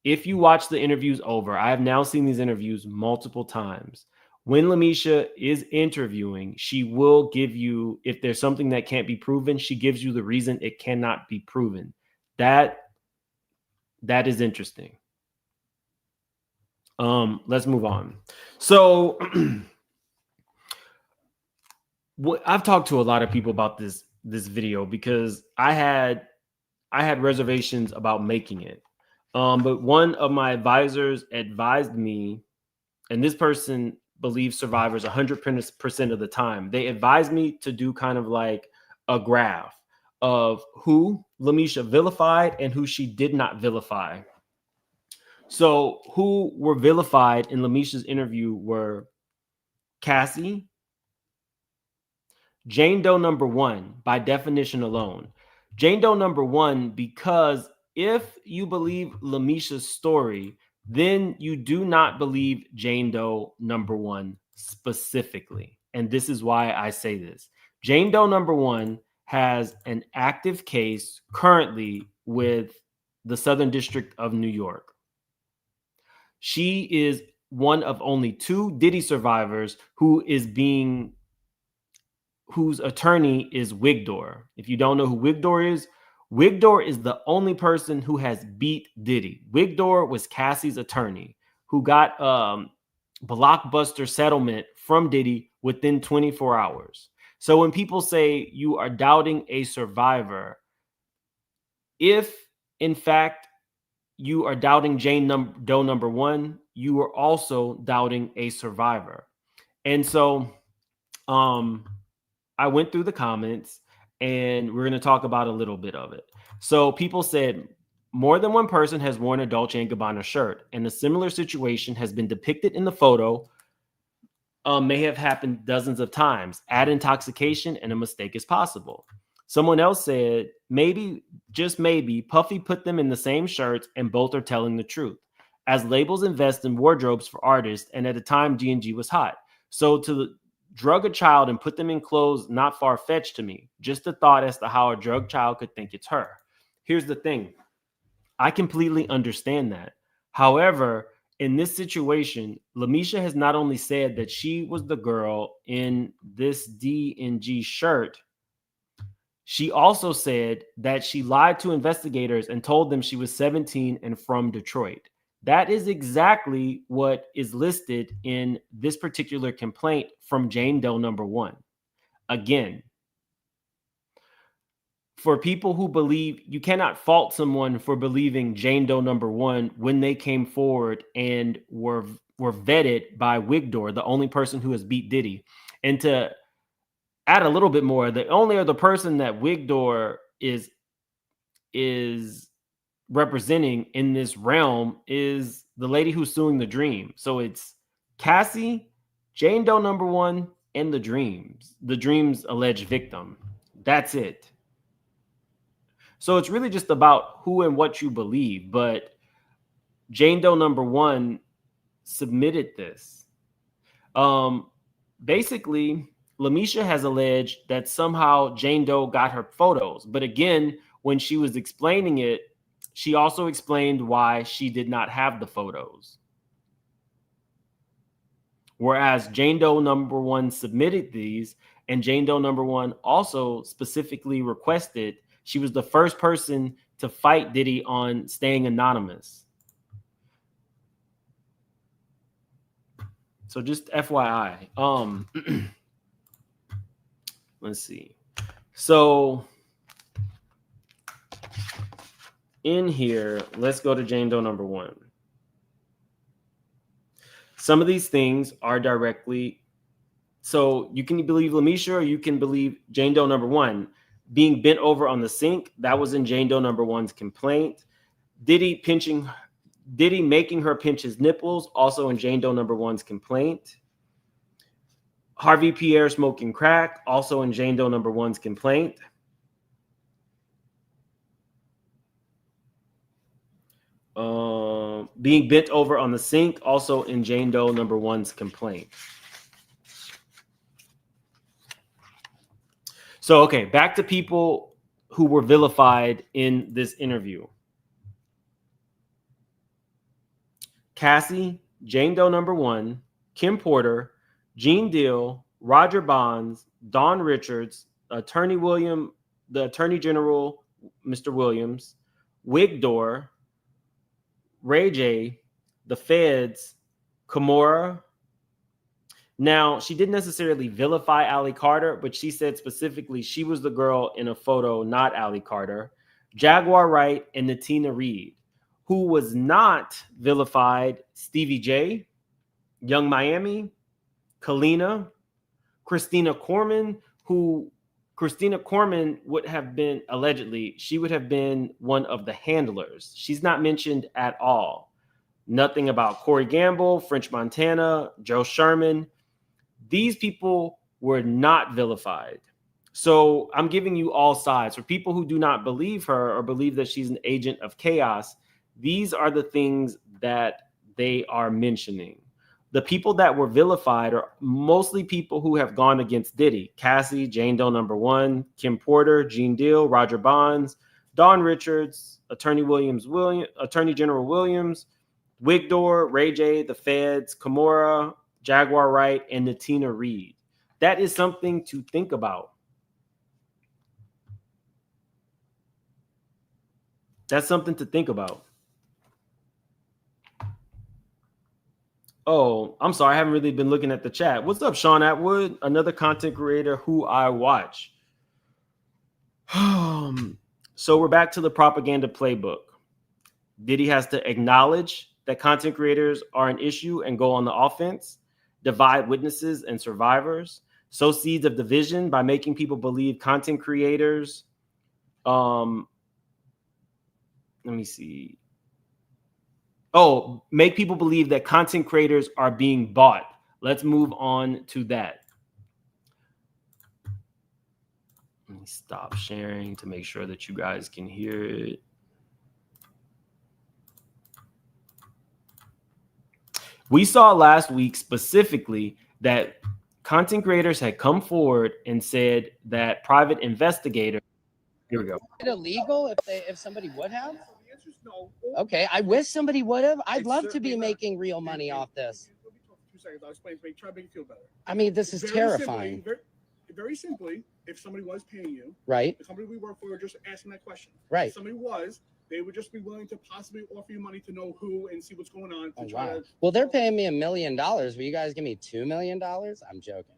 If you watch the interviews over, I have now seen these interviews multiple times. When Lamesha is interviewing, she will give you, if there's something that can't be proven, she gives you the reason it cannot be proven. That is interesting. Let's move on. So I've talked to a lot of people about this video because I had I had reservations about making it. But one of my advisors advised me, and this person believes survivors 100% of the time. They advised me to do kind of like a graph of who Lamesha vilified and who she did not vilify. So who were vilified in Lamesha's interview were Cassie, Jane Doe number one, by definition alone. Jane Doe number one, because if you believe Lamesha's story, then you do not believe Jane Doe number one specifically. And this is why I say this. Jane Doe number one has an active case currently with the Southern District of New York. She is one of only 2 Diddy survivors whose attorney is Wigdor. If you don't know who Wigdor is the only person who has beat Diddy. Wigdor was Cassie's attorney who got blockbuster settlement from Diddy within 24 hours. So when people say you are doubting a survivor, if in fact you are doubting Jane Doe number one, you are also doubting a survivor. And so I went through the comments and we're going to talk about a little bit of it. So people said more than one person has worn a Dolce & Gabbana shirt, and a similar situation has been depicted in the photo. May have happened dozens of times. Add intoxication and a mistake is possible. Someone else said, maybe, just maybe, Puffy put them in the same shirts and both are telling the truth, as labels invest in wardrobes for artists, and at the time G&G was hot. So to drug a child and put them in clothes, not far-fetched to me. Just a thought as to how a drug child could think it's her. Here's the thing. I completely understand that. However, in this situation, Lamesha has not only said that she was the girl in this D&G shirt, she also said that she lied to investigators and told them she was 17 and from Detroit. That is exactly what is listed in this particular complaint from Jane Doe number one. Again, for people who believe, you cannot fault someone for believing Jane Doe number one when they came forward and were vetted by Wigdor, the only person who has beat Diddy. And to add a little bit more, the only other person that Wigdor is representing in this realm is the lady who's suing the Dream. So it's Cassie, Jane Doe number one, and the Dream's alleged victim. That's it. So it's really just about who and what you believe. But Jane Doe number one submitted this. Basically, Lamesha has alleged that somehow Jane Doe got her photos. But again, when she was explaining it, she also explained why she did not have the photos. Whereas Jane Doe number one submitted these, and Jane Doe number one also specifically requested, she was the first person to fight Diddy on staying anonymous. So just FYI. Let's see. So in here, let's go to Jane Doe number one. Some of these things are directly, so you can believe Lamesha or you can believe Jane Doe number one. Being bent over on the sink, that was in Jane Doe number one's complaint. Diddy making her pinch his nipples, also in Jane Doe number one's complaint. Harvey Pierre smoking crack, also in Jane Doe number one's complaint. Being bent over on the sink, also in Jane Doe number one's complaint. So, okay, back to people who were vilified in this interview. Cassie, Jane Doe number one, Kim Porter, Gene Deal, Roger Bonds, Don Richards, the Attorney General, Mr. Williams, Wigdor, Ray J, the Feds, Kimora. Now, she didn't necessarily vilify Allie Carter, but she said specifically she was the girl in a photo, not Allie Carter. Jaguar Wright, and Natina Reuben. Who was not vilified? Stevie J, Young Miami, Kalina, Christina Corman, who Christina Corman would have been, allegedly, she would have been one of the handlers. She's not mentioned at all. Nothing about Corey Gamble, French Montana, Joe Sherman. These people were not vilified. So I'm giving you all sides. For people who do not believe her or believe that she's an agent of chaos, these are the things that they are mentioning. The people that were vilified are mostly people who have gone against Diddy. Cassie, Jane Doe number 1, Kim Porter, Gene Deal, Roger Bonds, Dawn Richards, Attorney General Williams, Wigdor, Ray J, the Feds, Kimora, Jaguar Wright, and Natina Reuben. That is something to think about. That's something to think about. Oh, I'm sorry. I haven't really been looking at the chat. What's up, Sean Atwood? Another content creator who I watch. So we're back to the propaganda playbook. Diddy has to acknowledge that content creators are an issue and go on the offense, divide witnesses and survivors, sow seeds of division by making people believe content creators. Let me see. Oh, make people believe that content creators are being bought. Let's move on to that. Let me stop sharing to make sure that you guys can hear it. We saw last week specifically that content creators had come forward and said that private investigators. Here we go. Is it illegal if somebody would have? No. Okay, I wish somebody would have. I'd love to be making real money off this. 2 seconds. I'll explain. Try to make you feel better. I mean, this is terrifying. Very simply, if somebody was paying you, right? The company we work for, just asking that question. Right. If somebody was, they would just be willing to possibly offer you money to know who and see what's going on. Well, they're paying me $1 million. Will you guys give me $2 million? I'm joking.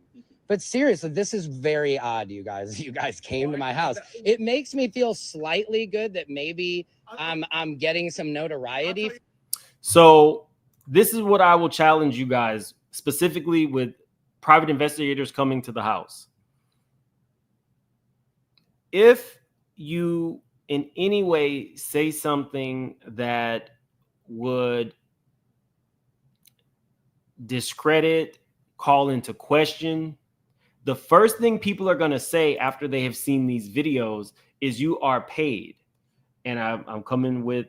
But seriously, this is very odd, you guys. You guys came to my house. It makes me feel slightly good that maybe I'm getting some notoriety. So this is what I will challenge you guys, specifically with private investigators coming to the house. If you in any way say something that would discredit, call into question, the first thing people are going to say after they have seen these videos is you are paid. And I'm coming with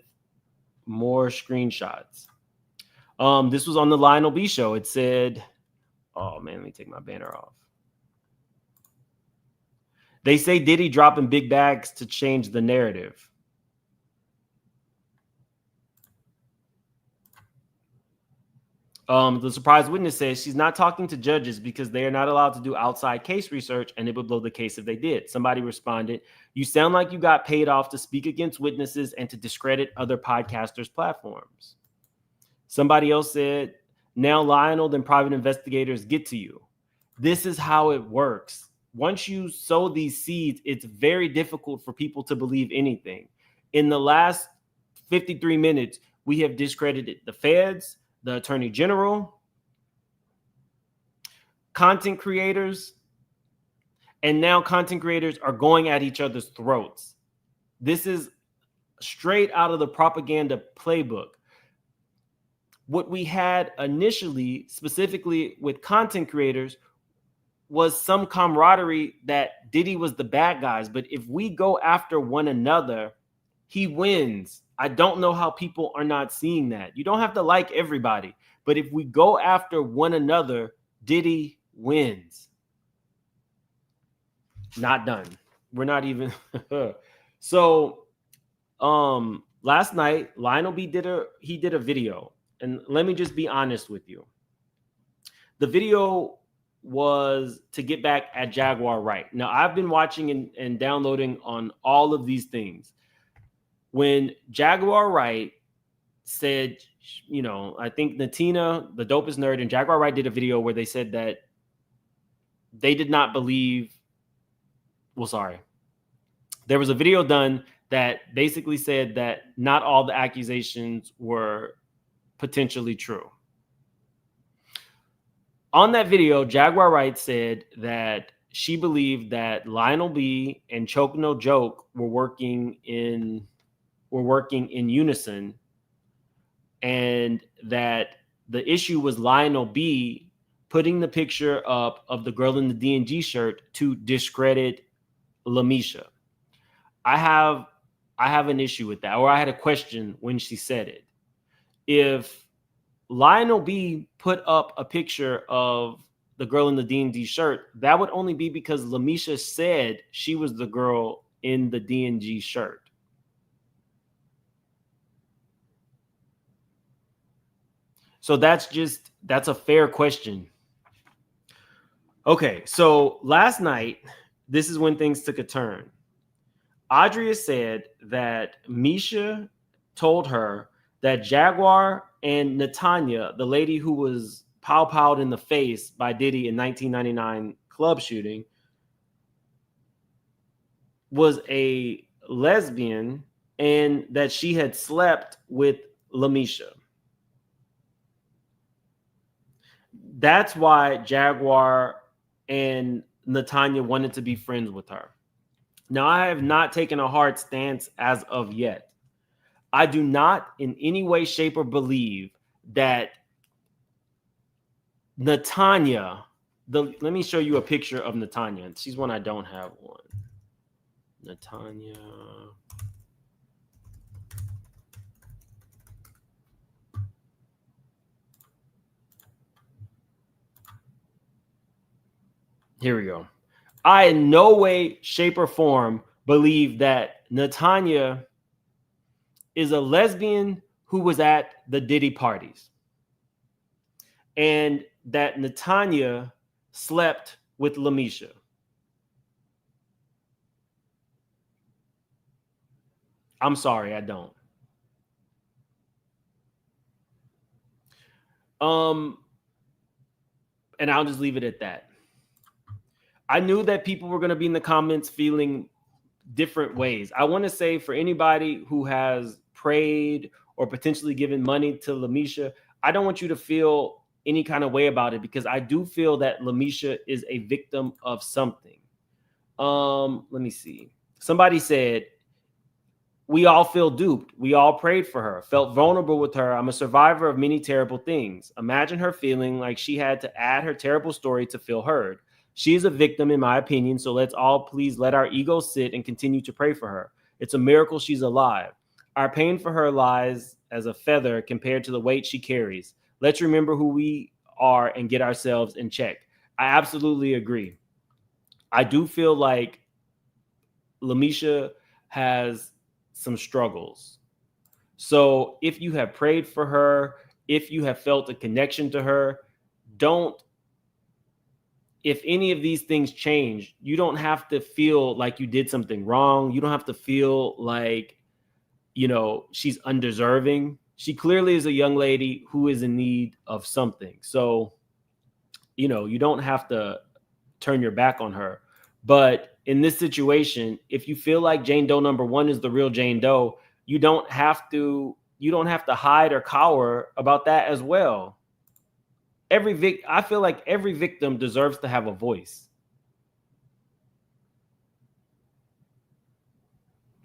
more screenshots. This was on the Lionel B show. It said, oh man, let me take my banner off. They say Diddy dropping big bags to change the narrative. The surprise witness says she's not talking to judges because they are not allowed to do outside case research and it would blow the case if they did. Somebody responded, you sound like you got paid off to speak against witnesses and to discredit other podcasters' platforms. Somebody else said, now Lionel, then private investigators get to you. This is how it works. Once you sow these seeds, it's very difficult for people to believe anything. In the last 53 minutes, we have discredited the feds, the attorney general, content creators, and now content creators are going at each other's throats. This is straight out of the propaganda playbook. What we had initially, specifically with content creators, was some camaraderie that Diddy was the bad guys. But if we go after one another, he wins. I don't know how people are not seeing that. You don't have to like everybody. But if we go after one another, Diddy wins. Not done. We're not even. So last night, Lionel B did a video. And let me just be honest with you. The video was to get back at Jaguar Wright. Now, I've been watching and downloading on all of these things. When Jaguar Wright said, you know, I think Natina, the dopest nerd, and Jaguar Wright did a video where they said that they did not believe. Well, sorry. There was a video done that basically said that not all the accusations were potentially true. On that video, Jaguar Wright said that she believed that Lionel B and Choke No Joke were working in unison, and that the issue was Lionel B putting the picture up of the girl in the D&G shirt to discredit Lamesha. I have an issue with that, or I had a question when she said it. If Lionel B put up a picture of the girl in the D&D shirt, that would only be because Lamesha said she was the girl in the D&G shirt. So that's a fair question. Okay, so last night, this is when things took a turn. Adria said that Misha told her that Jaguar and Natina, the lady who was pow-powed in the face by Diddy in 1999 club shooting, was a lesbian and that she had slept with Lamesha. That's why Jaguar and Natina wanted to be friends with her. Now, I have not taken a hard stance as of yet. I do not in any way, shape, or believe that Natina, let me show you a picture of Natina. She's one I don't have one. Natina. Here we go. I in no way, shape, or form believe that Natina is a lesbian who was at the Diddy parties, and that Natina slept with Lamesha. I'm sorry, I don't. And I'll just leave it at that. I knew that people were going to be in the comments feeling different ways. I want to say for anybody who has prayed or potentially given money to Lamesha, I don't want you to feel any kind of way about it, because I do feel that Lamesha is a victim of something. Let me see. Somebody said, we all feel duped. We all prayed for her, felt vulnerable with her. I'm a survivor of many terrible things. Imagine her feeling like she had to add her terrible story to feel heard. She is a victim, in my opinion, so let's all please let our egos sit and continue to pray for her. It's a miracle she's alive. Our pain for her lies as a feather compared to the weight she carries. Let's remember who we are and get ourselves in check. I absolutely agree. I do feel like Lamesha has some struggles. So if you have prayed for her, if you have felt a connection to her, if any of these things change, you don't have to feel like you did something wrong. You don't have to feel like, she's undeserving. She clearly is a young lady who is in need of something. So, you don't have to turn your back on her. But in this situation, if you feel like Jane Doe number one is the real Jane Doe, you don't have to hide or cower about that as well. I feel like every victim deserves to have a voice.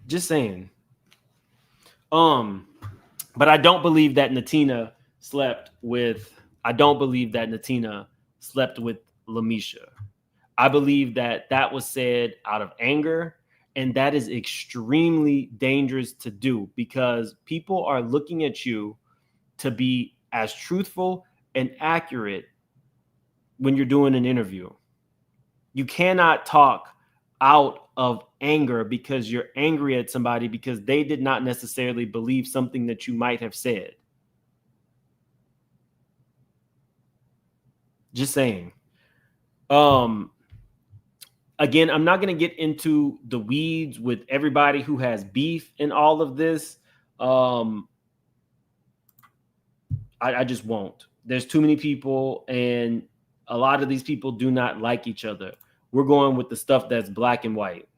Just saying. But I don't believe that Natina slept with Lamesha. I believe that was said out of anger, and that is extremely dangerous to do, because people are looking at you to be as truthful and accurate when you're doing an interview. You cannot talk out of anger because you're angry at somebody because they did not necessarily believe something that you might have said. Just saying. Again, I'm not going to get into the weeds with everybody who has beef in all of this. I just won't. There's too many people, and a lot of these people do not like each other. We're going with the stuff that's black and white.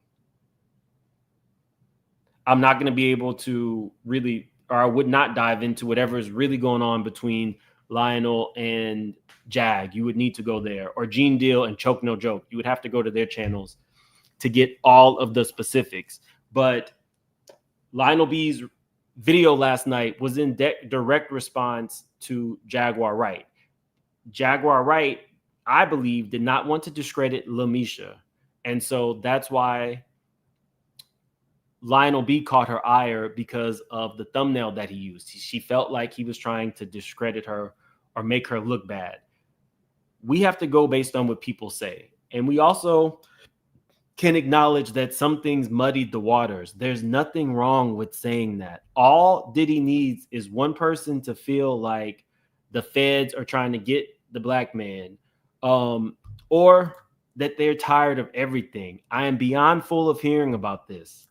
I'm not going to be able to really, or I would not dive into whatever is really going on between Lionel and Jag. You would need to go there, or Gene Deal and Choke No Joke. You would have to go to their channels to get all of the specifics. But Lionel B's video last night was in direct response to Jaguar Wright. Jaguar Wright, I believe, did not want to discredit Lamesha. And so that's why Lionel B caught her ire, because of the thumbnail that he used. She felt like he was trying to discredit her or make her look bad. We have to go based on what people say. And we also can acknowledge that some things muddied the waters. There's nothing wrong with saying that. All Diddy needs is one person to feel like the feds are trying to get the black man, or that they're tired of everything. I am beyond full of hearing about this.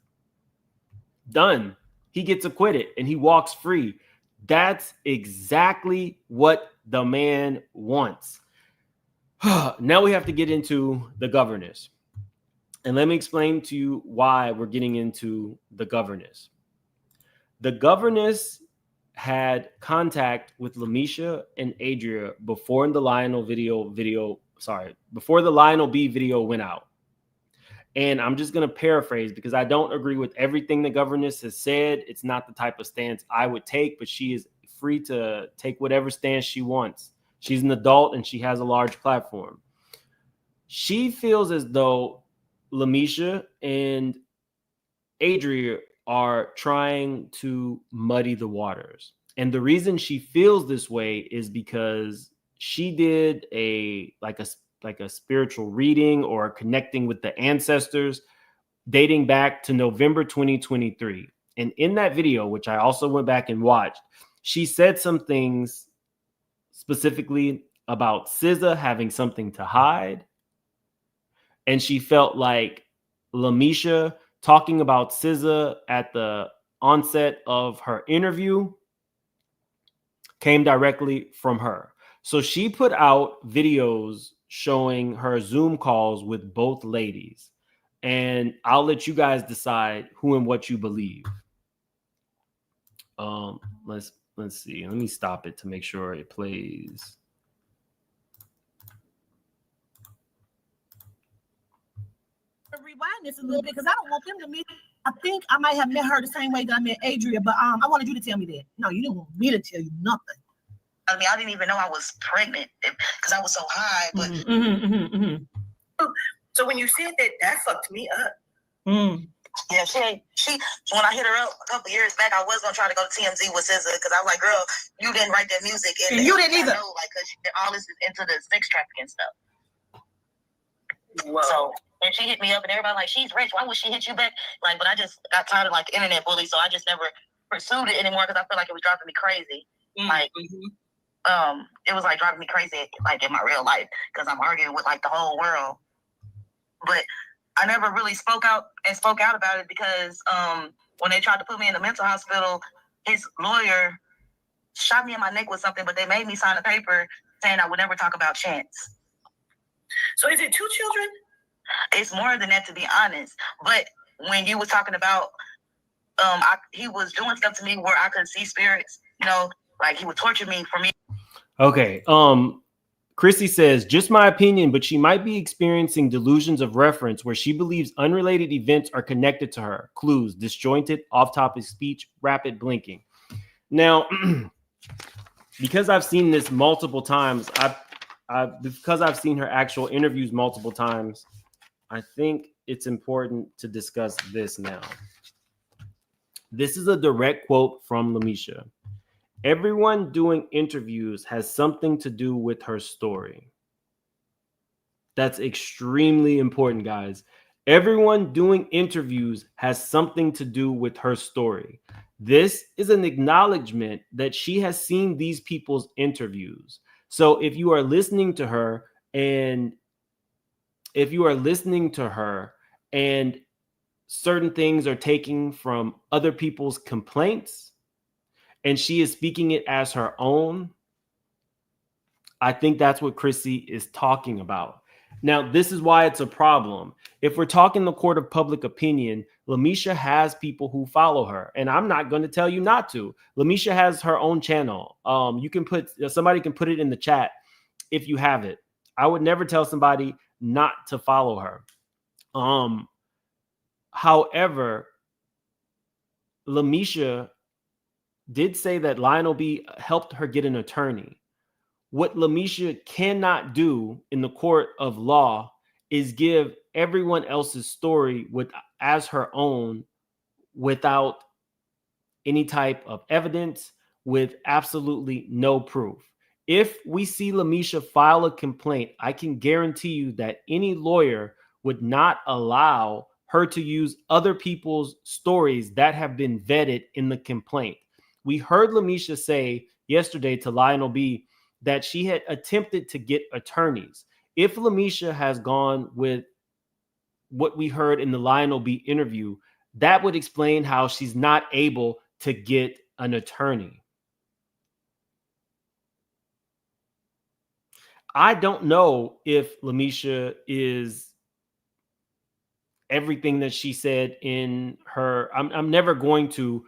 Done. He gets acquitted and he walks free. That's exactly what the man wants. Now we have to get into the governess. And let me explain to you why we're getting into the governess. The governess had contact with Lamesha and Adria before the Lionel before the Lionel B video went out. And I'm just going to paraphrase because I don't agree with everything the governess has said. It's not the type of stance I would take, but she is free to take whatever stance she wants. She's an adult and she has a large platform. She feels as though Lamesha and Adria are trying to muddy the waters. And the reason she feels this way is because she did a spiritual reading or connecting with the ancestors dating back to November 2023. And in that video, which I also went back and watched, she said some things specifically about SZA having something to hide. And she felt like Lamesha talking about SZA at the onset of her interview came directly from her. So she put out videos showing her Zoom calls with both ladies. And I'll let you guys decide who and what you believe. Let's see. Let me stop it to make sure it plays. Rewind this a little bit because I don't want them to meet. I think I might have met her the same way that I met Adria, but I wanted you to tell me that. No, you didn't want me to tell you nothing. I mean, I didn't even know I was pregnant because I was so high. But So when you said that, that fucked me up. Yeah, she. When I hit her up a couple years back, I was gonna try to go to TMZ with SZA because I was like, "Girl, you didn't write that music, and you didn't either." Know, like, because all this is into the sex trafficking stuff. Whoa. So, and she hit me up, and everybody like, "She's rich. Why would she hit you back?" Like, but I just got tired of like internet bullies, so I just never pursued it anymore because I feel like it was driving me crazy. Like, it was like driving me crazy, like in my real life, because I'm arguing with like the whole world. But I never really spoke out about it because when they tried to put me in the mental hospital, his lawyer shot me in my neck with something, but they made me sign a paper saying I would never talk about Chance. So is it 2 children? It's more than that, to be honest. But when you was talking about, he was doing stuff to me where I could see spirits, you know, like he would torture me for me. Okay. Chrissy says, just my opinion, but she might be experiencing delusions of reference where she believes unrelated events are connected to her. Clues, disjointed, off-topic speech, rapid blinking. Now, because I've seen this multiple times, because I've seen her actual interviews multiple times, I think it's important to discuss this now. This is a direct quote from Lamesha. Everyone doing interviews has something to do with her story. That's extremely important, guys. Everyone doing interviews has something to do with her story. This is an acknowledgement that she has seen these people's interviews. So if you are listening to her and certain things are taken from other people's complaints, and she is speaking it as her own, I think that's what Chrissy is talking about. Now, this is why it's a problem. If we're talking the court of public opinion, Lamesha has people who follow her, and I'm not going to tell you not to. Lamesha has her own channel. Somebody can put it in the chat if you have it. I would never tell somebody not to follow her. However, Lamesha did say that Lionel B helped her get an attorney. What Lamesha cannot do in the court of law is give everyone else's story as her own without any type of evidence, with absolutely no proof. If we see Lamesha file a complaint, I can guarantee you that any lawyer would not allow her to use other people's stories that have been vetted in the complaint. We heard Lamesha say yesterday to Lionel B that she had attempted to get attorneys. If Lamesha has gone with what we heard in the Lionel B interview, that would explain how she's not able to get an attorney. I don't know if Lamesha is everything that she said in her. I'm never going to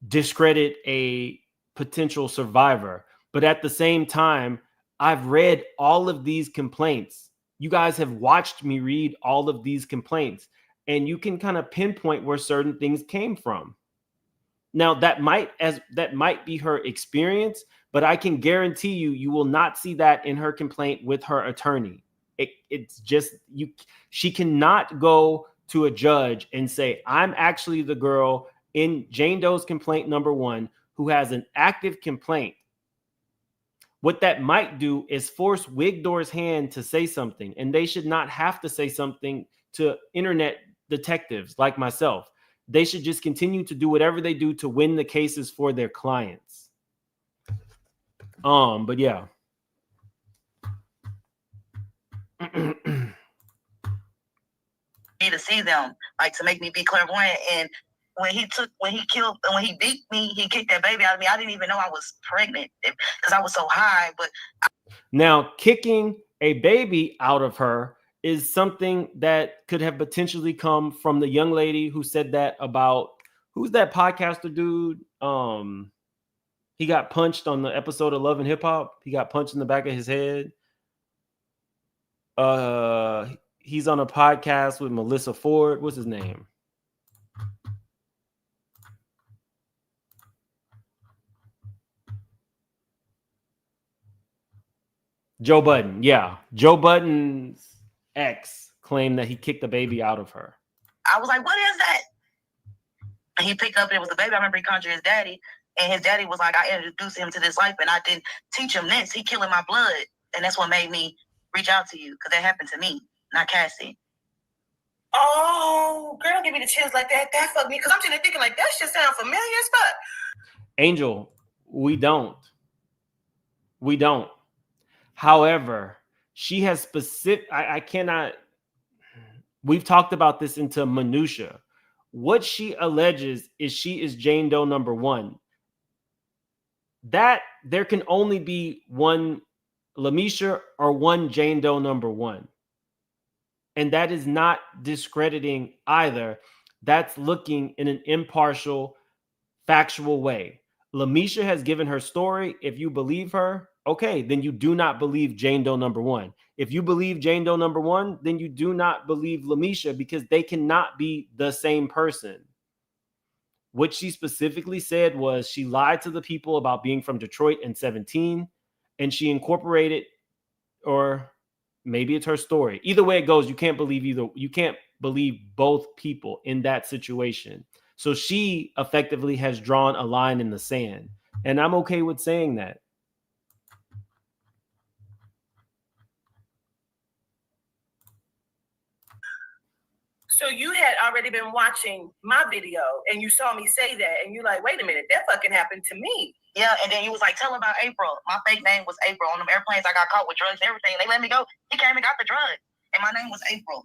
discredit a potential survivor, but at the same time, I've read all of these complaints. You guys have watched me read all of these complaints, and you can kind of pinpoint where certain things came from. Now, that might be her experience, but I can guarantee you will not see that in her complaint with her attorney. It's just she cannot go to a judge and say, I'm actually the girl in Jane Doe's complaint number 1 who has an active complaint. What that might do is force Wigdore's hand to say something, and they should not have to say something to internet detectives like myself. They should just continue to do whatever they do to win the cases for their clients. But yeah. Me to see them, like to make me be clairvoyant. And when he beat me, he kicked that baby out of me. I didn't even know I was pregnant because I was so high. But now kicking a baby out of her is something that could have potentially come from the young lady who said that about, who's that podcaster dude? He got punched on the episode of Love and Hip Hop. He got punched in the back of his head. He's on a podcast with Melissa Ford. What's his name? Joe Budden. Yeah. Joe Budden's ex claimed that he kicked the baby out of her. I was like, what is that? And he picked up, it was the baby. I remember he conjured his daddy, and his daddy was like, I introduced him to this life, and I didn't teach him this. He killing my blood. And that's what made me reach out to you, because that happened to me, not Cassie. Oh, girl, give me the chills like that. That fucked me, because I'm sitting there thinking, like, that shit sound familiar as fuck. Angel, we don't. However, she has specific, I cannot, we've talked about this into minutia. What she alleges is she is Jane Doe number 1. That there can only be one Lamesha or one Jane Doe number 1. And that is not discrediting either. That's looking in an impartial, factual way. Lamesha has given her story. If you believe her, okay, then you do not believe Jane Doe number 1. If you believe Jane Doe number 1, then you do not believe Lamesha, because they cannot be the same person. What she specifically said was she lied to the people about being from Detroit and 17, and she incorporated, or maybe it's her story. Either way it goes, you can't believe both people in that situation. So she effectively has drawn a line in the sand, and I'm okay with saying that. So you had already been watching my video, and you saw me say that, and you're like, wait a minute, that fucking happened to me. Yeah, and then you was like, tell him about April. My fake name was April. On them airplanes, I got caught with drugs and everything. They let me go. He came and got the drug, and my name was April.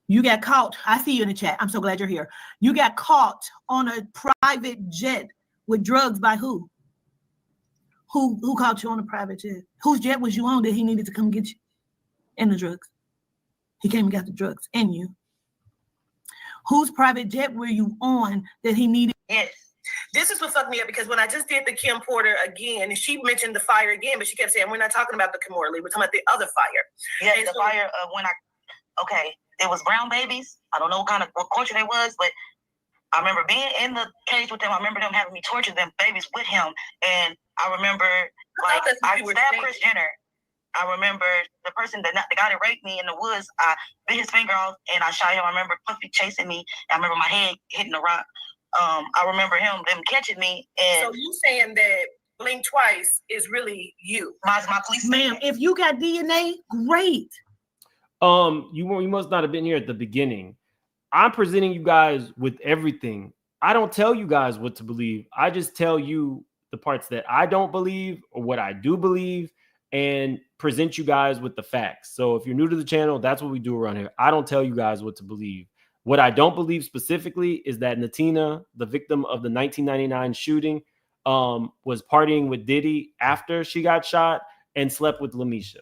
You got caught. I see you in the chat. I'm so glad you're here. You got caught on a private jet with drugs by who? Who caught you on a private jet? Whose jet was you on that he needed to come get you? And the drugs. He came and got the drugs and you. Whose private jet were you on that he needed? Yes. This is what fucked me up because when I just did the Kim Porter again, and she mentioned the fire again, but she kept saying, we're not talking about the Kimora Lee, we're talking about the other fire. Yeah, and the fire when okay, it was brown babies. I don't know what culture they was, but I remember being in the cage with them. I remember them having me torture them babies with him. And I remember, like, I stabbed Kris Jenner. I remember the guy that raped me in the woods, I bit his finger off and I shot him. I remember Puffy chasing me. I remember my head hitting the rock. I remember them catching me. And so you saying that blink twice is really you? My police Ma'am, if you got DNA, great. You must not have been here at the beginning. I'm presenting you guys with everything. I don't tell you guys what to believe. I just tell you the parts that I don't believe or what I do believe and present you guys with the facts. So if you're new to the channel, that's what we do around here. I don't tell you guys what to believe. What I don't believe specifically is that Natina, the victim of the 1999 shooting, was partying with Diddy after she got shot and slept with Lamesha.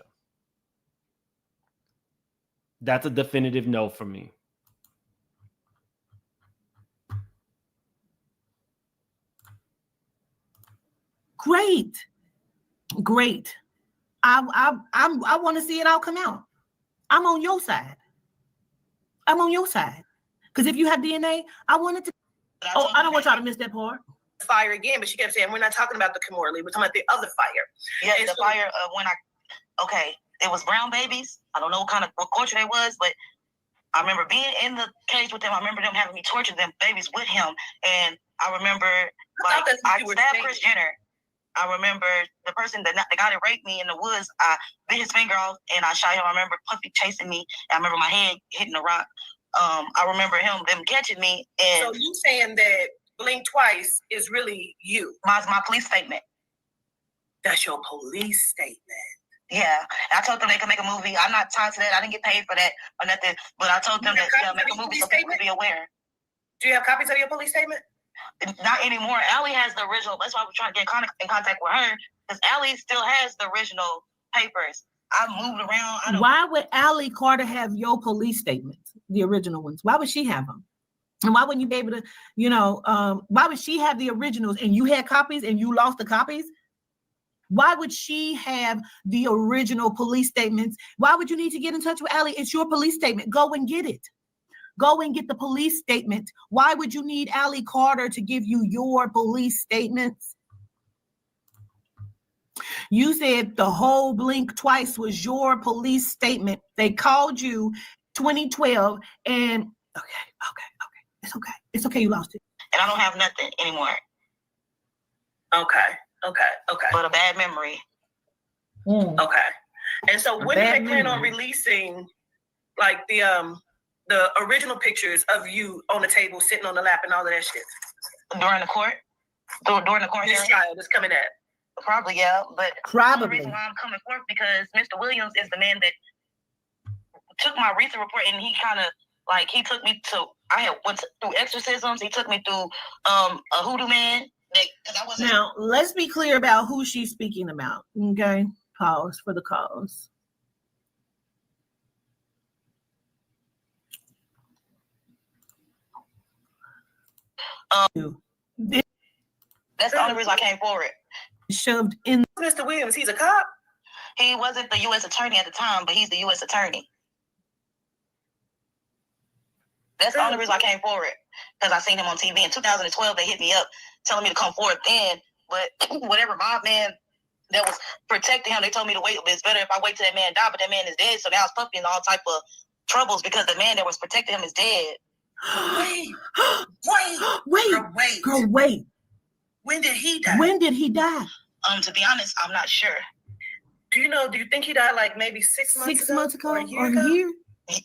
That's a definitive no for me. Great. I want to see it all come out. I'm on your side. Because if you have DNA, I wanted to. Oh, I don't want y'all to miss that part. Fire again, but she kept saying, we're not talking about the Kimora Lee, we're talking about the other fire. Yeah, and the fire okay, it was brown babies. I don't know what culture they was, but I remember being in the cage with them. I remember them having me torture them babies with him. And I remember, like, I stabbed Kris Jenner. I remember the guy that raped me in the woods, I bit his finger off and I shot him. I remember Puffy chasing me. I remember my head hitting the rock. I remember them catching me. And so you saying that blink twice is really you? My police statement. That's your police statement. Yeah, I told them they could make a movie. I'm not tied to that. I didn't get paid for that or nothing. But I told them that make a movie so people be aware. Do you have copies of your police statement? Not anymore. Allie has the original. That's why we're trying to get in contact with her, because Allie still has the original papers. I moved around. Why would Allie Carter have your police statements, the original ones? Why would she have them? And why wouldn't you be able to, why would she have the originals and you had copies and you lost the copies? Why would she have the original police statements? Why would you need to get in touch with Allie? It's your police statement. Go and get it. Go and get the police statement. Why would you need Allie Carter to give you your police statements? You said the whole blink twice was your police statement. They called you 2012 and okay. It's okay. You lost it. And I don't have nothing anymore. Okay. But a bad memory. Okay. And so when do they plan on releasing like the original pictures of you on the table, sitting on the lap and all of that shit? During the court? During the court this hearing? trial that's coming at? Probably, yeah. But probably. The reason why I'm coming forth because Mr. Williams is the man that took my recent report and he kind of like he took me to through exorcisms. He took me through a hoodoo man. Now let's be clear about who she's speaking about. Okay, pause for the cause. That's the only reason I came forward. Shoved in. Mr. Williams, he's a cop. He wasn't the U.S. attorney at the time, but he's the U.S. attorney. That's the only reason I came forward, because I seen him on TV. In 2012, they hit me up telling me to come forward then, but whatever mob man that was protecting him, they told me to wait. It's better if I wait till that man died, but that man is dead, so now it's Puffy in all type of troubles because the man that was protecting him is dead. Girl, wait. When did he die? To be honest, I'm not sure. Do you think he died like maybe 6 months ago? 6 months ago? Or a year?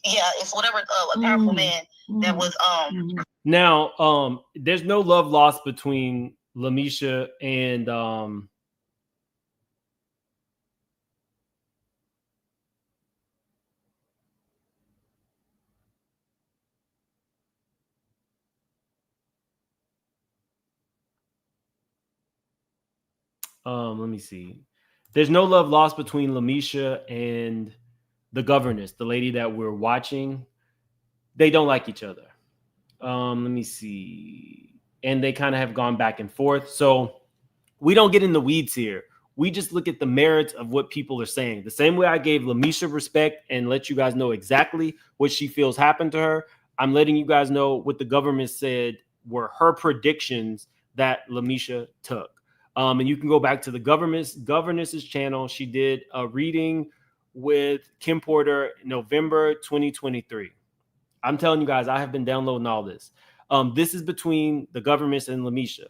Yeah, it's whatever a powerful man that was Now, there's no love lost between Lamesha and let me see. There's no love lost between Lamesha and the governess, the lady that we're watching. They don't like each other. Let me see. And they kind of have gone back and forth. So we don't get in the weeds here. We just look at the merits of what people are saying. The same way I gave Lamesha respect and let you guys know exactly what she feels happened to her, I'm letting you guys know what the government said were her predictions that Lamesha took. And you can go back to the governess's channel. She did a reading with Kim Porter in November 2023. I'm telling you guys, I have been downloading all this. This is between the governments and Lamesha.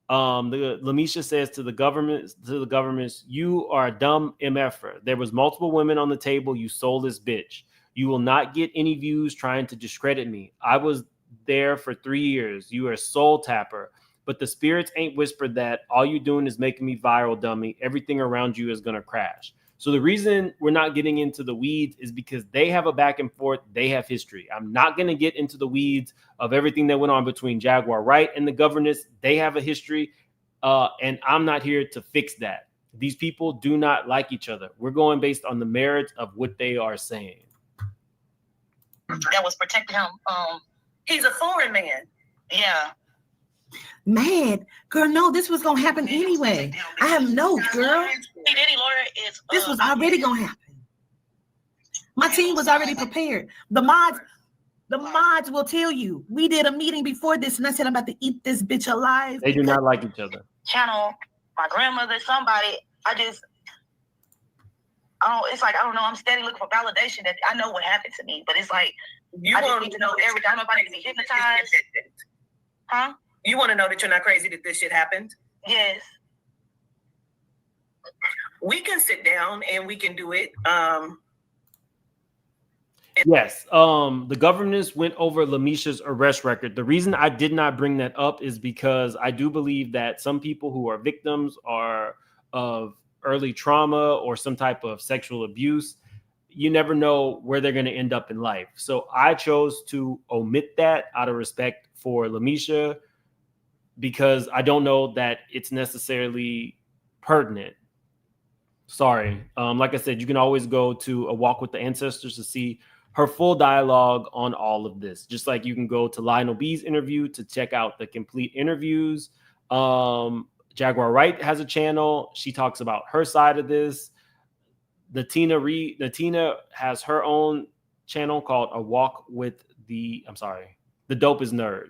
The Lamesha says to the governments, you are a dumb MFer. There was multiple women on the table. You soulless bitch. You will not get any views trying to discredit me. I was there for 3 years. You are a soul tapper. But the spirits ain't whispered that. All you're doing is making me viral, dummy. Everything around you is going to crash. So the reason we're not getting into the weeds is because they have a back and forth. They have history. I'm not going to get into the weeds of everything that went on between Jaguar Wright and the governess. They have a history, and I'm not here to fix that. These people do not like each other. We're going based on the merits of what they are saying. That was protecting him. He's a foreign man. Yeah. Man, girl, no, this was gonna happen anyway. I have notes, girl. Diddy lawyer is. This was already gonna happen. My team was already prepared. The mods will tell you. We did a meeting before this, and I said I'm about to eat this bitch alive. They do not like each other. Channel, my grandmother, somebody. It's like I don't know. I'm steady looking for validation that I know what happened to me, but it's like I just need to know everything. I don't know if I need to be hypnotized. Huh? You want to know that you're not crazy that this shit happened? Yes. We can sit down and we can do it. Yes. The governors went over Lamesha's arrest record. The reason I did not bring that up is because I do believe that some people who are victims of early trauma or some type of sexual abuse, you never know where they're going to end up in life. So I chose to omit that out of respect for Lamesha, because I don't know that it's necessarily pertinent. Sorry. Like I said, you can always go to A Walk with the Ancestors to see her full dialogue on all of this. Just like you can go to Lionel B's interview to check out the complete interviews. Jaguar Wright has a channel. She talks about her side of this. Natina has her own channel called A Walk with the Dopest Nerd.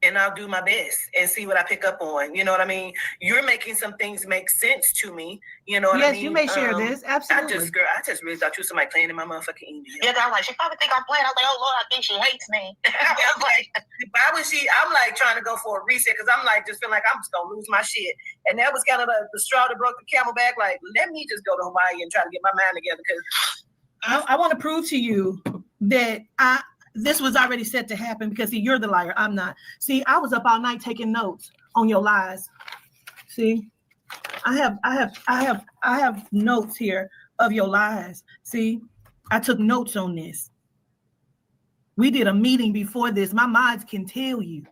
And I'll do my best and see what I pick up on. You know what I mean? You're making some things make sense to me. You know what I mean? Yes, you may share this. Absolutely. I just really thought you was somebody playing in my motherfucking email. Yeah, I was like, she probably think I'm playing. I was like, oh Lord, I think she hates me. I was like, why was she? I'm like trying to go for a reset because I'm like just feeling like I'm just gonna lose my shit. And that was kind of the straw that broke the camel back. Like, let me just go to Hawaii and try to get my mind together because I want to prove to you that this was already set to happen because see, you're the liar. I'm not. See, I was up all night taking notes on your lies. See, I have notes here of your lies. See, I took notes on this. We did a meeting before this. My minds can tell you.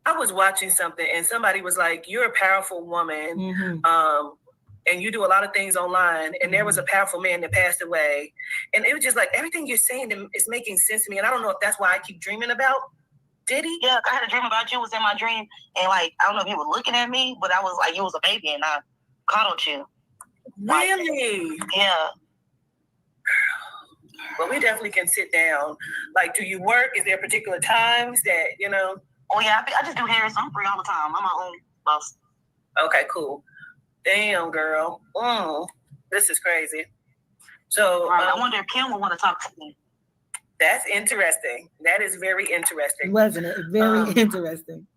I was watching something and somebody was like, "You're a powerful woman." Mm-hmm. And you do a lot of things online, and there was a powerful man that passed away. And it was just like, everything you're saying is making sense to me. And I don't know if that's why I keep dreaming about Diddy. Yeah, I had a dream about you. It was in my dream. And like, I don't know if you were looking at me, but I was like, you was a baby and I coddled you. Really? Like, yeah. Well, we definitely can sit down. Like, do you work? Is there particular times that, you know? Oh yeah, I just do hair, so I'm free all the time. I'm my own boss. Okay, cool. Damn, girl. This is crazy. So right. I wonder if Kim will want to talk to me. That's interesting. That is very interesting. Wasn't it? Very interesting.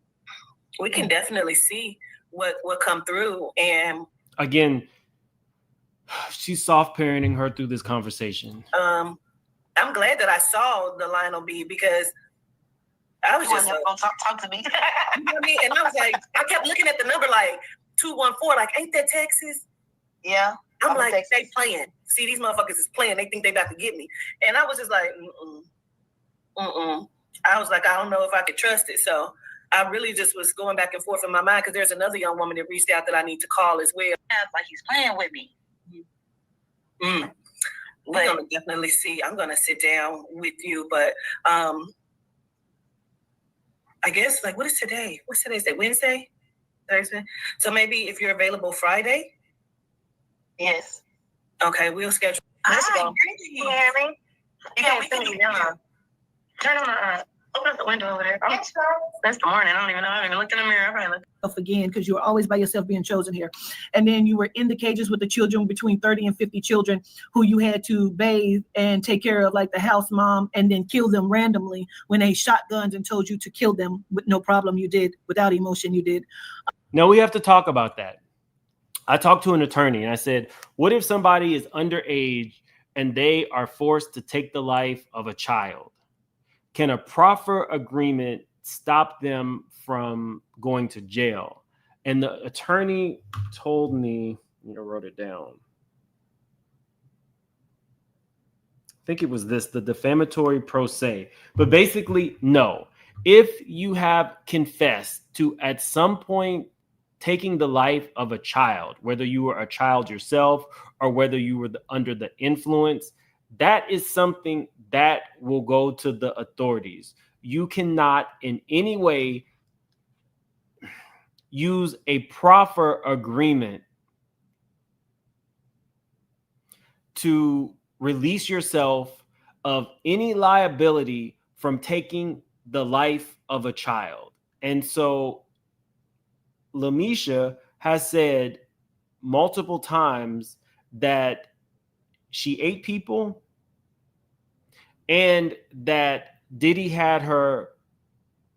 We can definitely see what come through. And again, she's soft parenting her through this conversation. I'm glad that I saw the Lionel B because I was just gonna talk to me. You know what I mean? And I was like, I kept looking at the number like 214, like, ain't that Texas? Yeah. I'm like, Texas. They playing. See, these motherfuckers is playing. They think they about to get me. And I was just like, I was like, I don't know if I could trust it. So I really just was going back and forth in my mind because there's another young woman that reached out that I need to call as well. Like he's playing with me. We're gonna definitely see. I'm gonna sit down with you, but I guess, like, what is today? What's today? Is it Wednesday? Thursday? So maybe if you're available Friday? Yes. Okay, we'll schedule. Let's go. You hear me? You can't see me now. Turn on the open up the window over there. That's the morning. I don't even know. I haven't even looked in the mirror. I look again, because you were always by yourself being chosen here. And then you were in the cages with the children, between 30 and 50 children who you had to bathe and take care of, like the house mom, and then kill them randomly when they shot guns and told you to kill them with no problem. You did. Without emotion, you did. Now we have to talk about that. I talked to an attorney and I said, what if somebody is underage and they are forced to take the life of a child? Can a proffer agreement stop them from going to jail? And the attorney told me, I wrote it down. I think it was this, the defamatory pro se. But basically, no. If you have confessed to at some point taking the life of a child, whether you were a child yourself or whether you were under the influence, that is something that will go to the authorities. You cannot in any way use a proffer agreement to release yourself of any liability from taking the life of a child. And so Lamesha has said multiple times that she ate people and that Diddy had her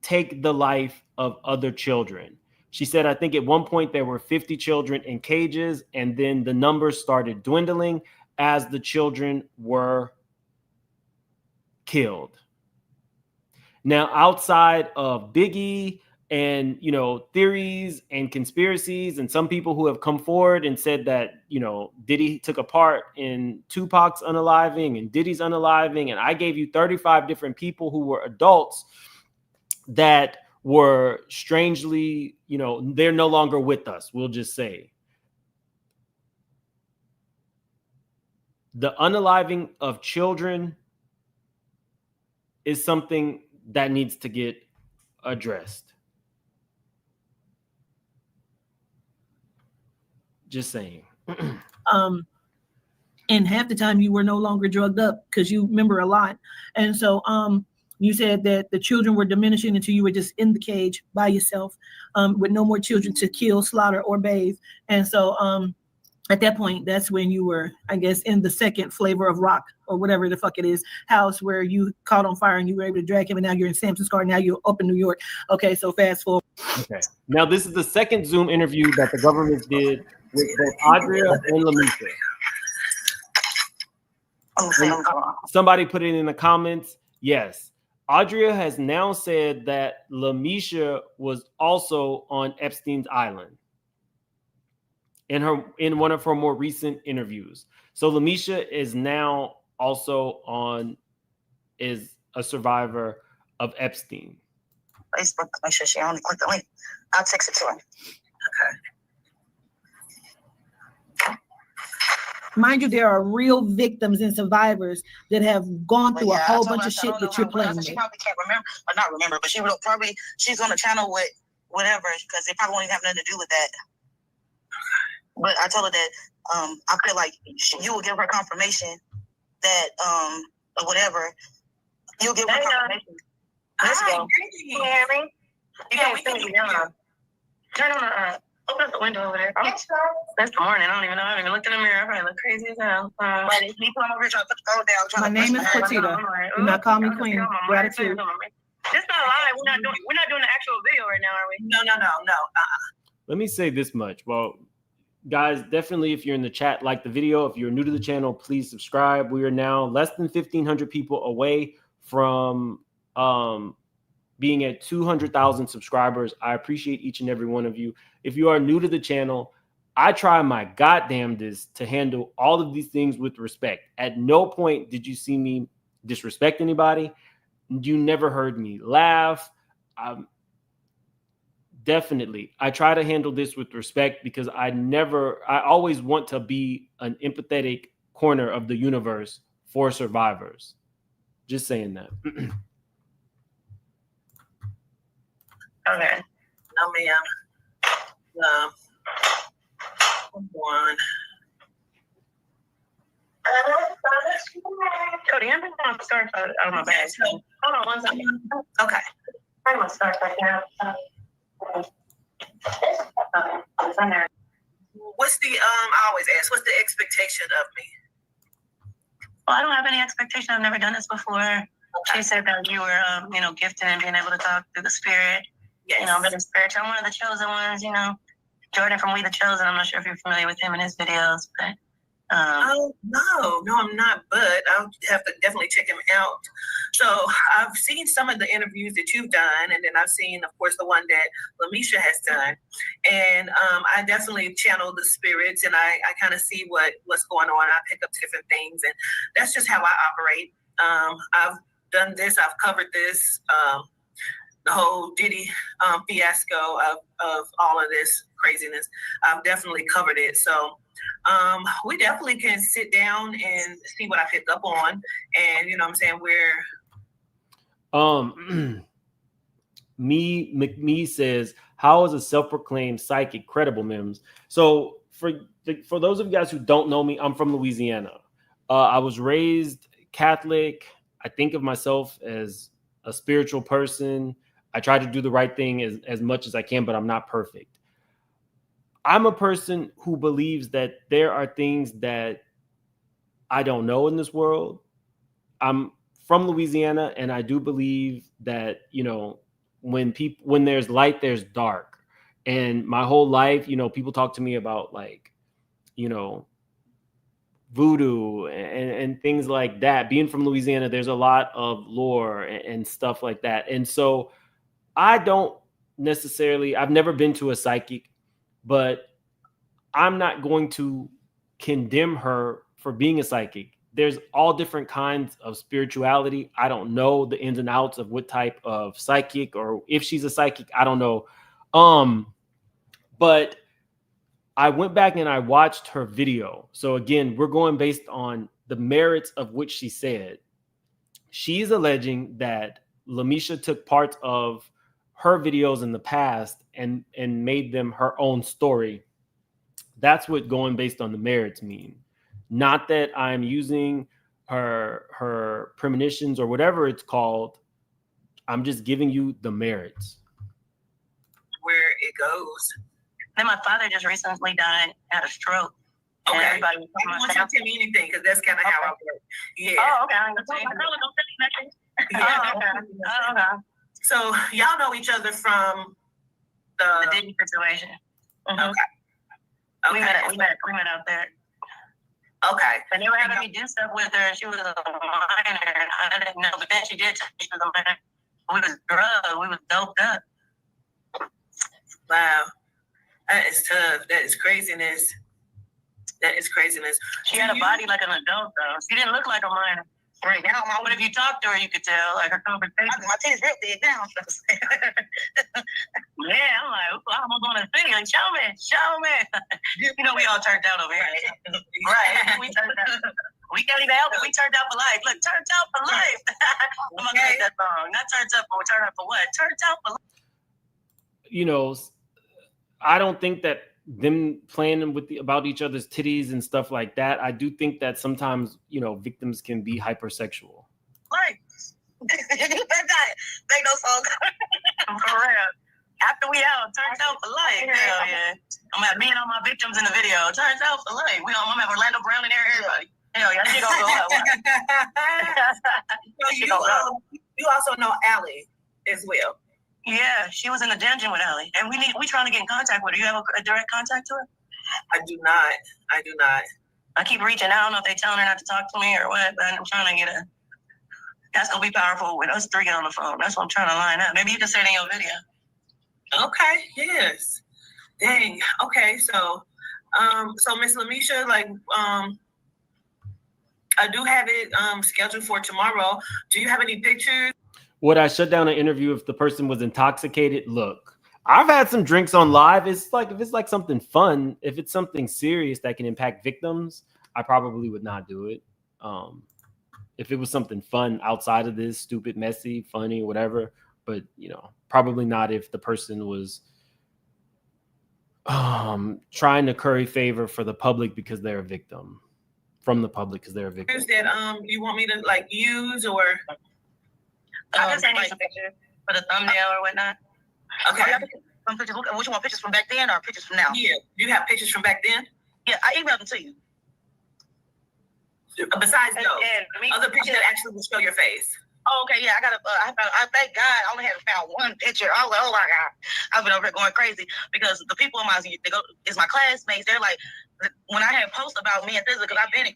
take the life of other children. She said, I think at one point there were 50 children in cages, and then the numbers started dwindling as the children were killed. Now, outside of Biggie and, theories and conspiracies, and some people who have come forward and said that, Diddy took a part in Tupac's unaliving and Diddy's unaliving, and I gave you 35 different people who were adults that were strangely, they're no longer with us, we'll just say. The unaliving of children is something that needs to get addressed. Just saying. And half the time you were no longer drugged up because you remember a lot. And so you said that the children were diminishing until you were just in the cage by yourself with no more children to kill, slaughter, or bathe. And so at that point, that's when you were, I guess, in the second Flavor of Rock or whatever the fuck it is house where you caught on fire and you were able to drag him, and now you're in Samson's car. Now you're up in New York. Okay, so fast forward. Okay. Now this is the second Zoom interview that the government did with both Adria and Lamesha. Somebody put it in the comments. Yes. Adria has now said that Lamesha was also on Epstein's island in one of her more recent interviews. So Lamesha is now also is a survivor of Epstein. Facebook, make sure she only clicked the link. I'll text it to her. Okay. Mind you, there are real victims and survivors that have gone through a whole bunch of shit that you're playing with. She probably can't remember, or not remember, but she's on the channel with whatever, because they probably won't even have nothing to do with that. But I told her that I feel like you will give her confirmation that or whatever. You'll give her confirmation. Let's go. You hear me? You can't see me now. Turn on the open up the window over there. That's the morning. I don't even know. I haven't even looked in the mirror. I probably look crazy as hell. But it's me putting over here trying to put the phone down. My name is Cortita. Do not call me Queen. Gratitude. This not live. We're not doing the actual video right now, are we? No. Let me say this much. Well, guys, definitely if you're in the chat, like the video. If you're new to the channel, please subscribe. We are now less than 1,500 people away from being at 200,000 subscribers. I appreciate each and every one of you. If you are new to the channel, I try my goddamnedest to handle all of these things with respect. At no point did you see me disrespect anybody. You never heard me laugh. Definitely, I try to handle this with respect because I always want to be an empathetic corner of the universe for survivors. Just saying that. Okay. No, ma'am. One. Cody, I'm going to start out of my bag. Hold on one second. Okay. I'm going to start right now. What's the I always ask, what's the expectation of me? Well, I don't have any expectation. I've never done this before. Okay. She said that you were, gifted and being able to talk through the spirit. Yes. Being spiritual. I'm one of the chosen ones, Jordan from We the Chosen. I'm not sure if you're familiar with him and his videos, but no, I'm not, but I'll have to definitely check him out. So I've seen some of the interviews that you've done, and then I've seen, of course, the one that Lamesha has done. And I definitely channel the spirits, and I kind of see what's going on. I pick up different things, and that's just how I operate. I've done this, I've covered this, the whole Diddy fiasco of all of this craziness. I've definitely covered it. So we definitely can sit down and see what I pick up on, and you know what I'm saying, where Me says, how is a self-proclaimed psychic credible, Mims? So for those of you guys who don't know me, I'm from Louisiana. I was raised Catholic. I think of myself as a spiritual person. I try to do the right thing as much as I can, but I'm not perfect. I'm a person who believes that there are things that I don't know in this world. I'm from Louisiana, and I do believe that, when there's light, there's dark. And my whole life, people talk to me about voodoo and things like that. Being from Louisiana, there's a lot of lore and stuff like that. And so I've never been to a psychic, but I'm not going to condemn her for being a psychic. There's all different kinds of spirituality. I don't know the ins and outs of what type of psychic, or if she's a psychic, I don't know. But I went back and I watched her video. So again, we're going based on the merits of which she said. She's alleging that Lamesha took parts of her videos in the past and made them her own story. That's what going based on the merits mean. Not that I'm using her premonitions or whatever it's called. I'm just giving you the merits. Where it goes. Then my father just recently died, had a stroke. Okay. And everybody was I don't want you to tell me anything, because that's kind of how I work. Yeah. Oh, okay. Okay. So y'all know each other from the Diddy situation. Mm-hmm. Okay. We met out there. Okay. And they were having me do stuff with her. She was a minor. I didn't know, but then she did tell me she was a minor. We was drugged. We was doped up. Wow. That is tough. That is craziness. She had a body like an adult, though. She didn't look like a minor. Right now, but if you talk to her, you could tell, like, her conversation. My titty's real big now. Yeah, I'm like, I'm going to the video. Like, show me. We all turned out over here. Right. We turned out. We can't even help it. We turned out for life. Look, turned out for life. I'm going to make that song. Not turned out for what? Turned out for life. I don't think that them playing about each other's titties and stuff like that. I do think that sometimes, victims can be hypersexual. Right. They know song. For real. After we out, turns out for life. Hell yeah. I'm at me and all my victims in the video. Turns out for life. I'm at Orlando Brown and everybody. Hell yeah, she gonna go up. You also know Allie as well. Yeah, she was in the dungeon with Allie, and we trying to get in contact with her. You have a direct contact to her? I do not. I keep reaching out. I don't know if they telling her not to talk to me or what, but I'm trying to get a. That's gonna be powerful with us three on the phone. That's what I'm trying to line up. Maybe you can say it in your video. Okay. Yes. Dang. Okay. So Miss Lamesha, I do have it scheduled for tomorrow. Do you have any pictures? Would I shut down an interview if the person was intoxicated? Look, I've had some drinks on live. It's like, if it's like something fun, if it's something serious that can impact victims, I probably would not do it. If it was something fun outside of this, stupid, messy, funny, whatever, but probably not if the person was trying to curry favor for the public because they're a victim. From the public because they're a victim. That you want me to like use or I can send you some pictures for the thumbnail or whatnot. Okay. Some pictures. What you want, pictures from back then or pictures from now? Yeah. Do you have pictures from back then? Yeah, I emailed them to you. Besides those, other pictures that actually will show your face. Oh, okay, yeah, I thank God I only had found one picture. I was like, oh my God, I've been over here going crazy because the people in my is my classmates. They're like, when I had posts about me and Thizza, because I've been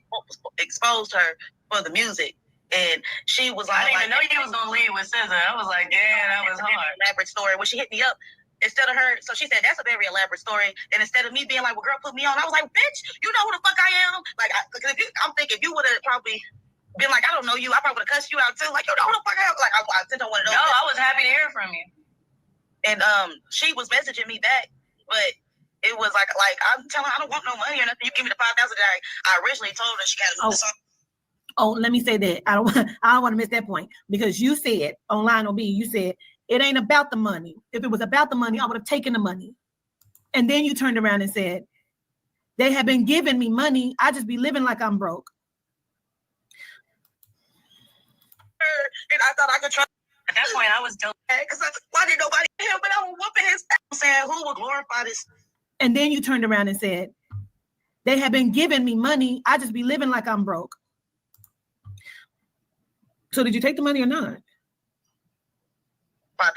exposed to her for the music, and she was like, I didn't even know you was gonna leave with SZA. I was like, yeah, that was hard. Elaborate story. When she hit me up, instead of her, so she said that's a very elaborate story, and instead of me being like, well, girl, put me on, I was like, bitch, you know who the fuck I am? Like, I'm thinking if you would have probably been like, I don't know you, I probably would have cussed you out too. Like, you know who the fuck I am? Like, I sent her one of those. No, I was happy to hear from you. And she was messaging me back, but it was like I'm telling her I don't want no money or nothing. You give me the $5,000 that I originally told her she got to Oh, let me say that. I don't want to miss that point because you said on Lionel B, you said it ain't about the money. If it was about the money, I would have taken the money. And then you turned around and said, they have been giving me money. I just be living like I'm broke. And I thought I could try. At that point, I was dope. Because why did nobody help? But I was whooping his ass saying, who would glorify this? And then you turned around and said, they have been giving me money. I just be living like I'm broke. So did you take the money or not? $5,000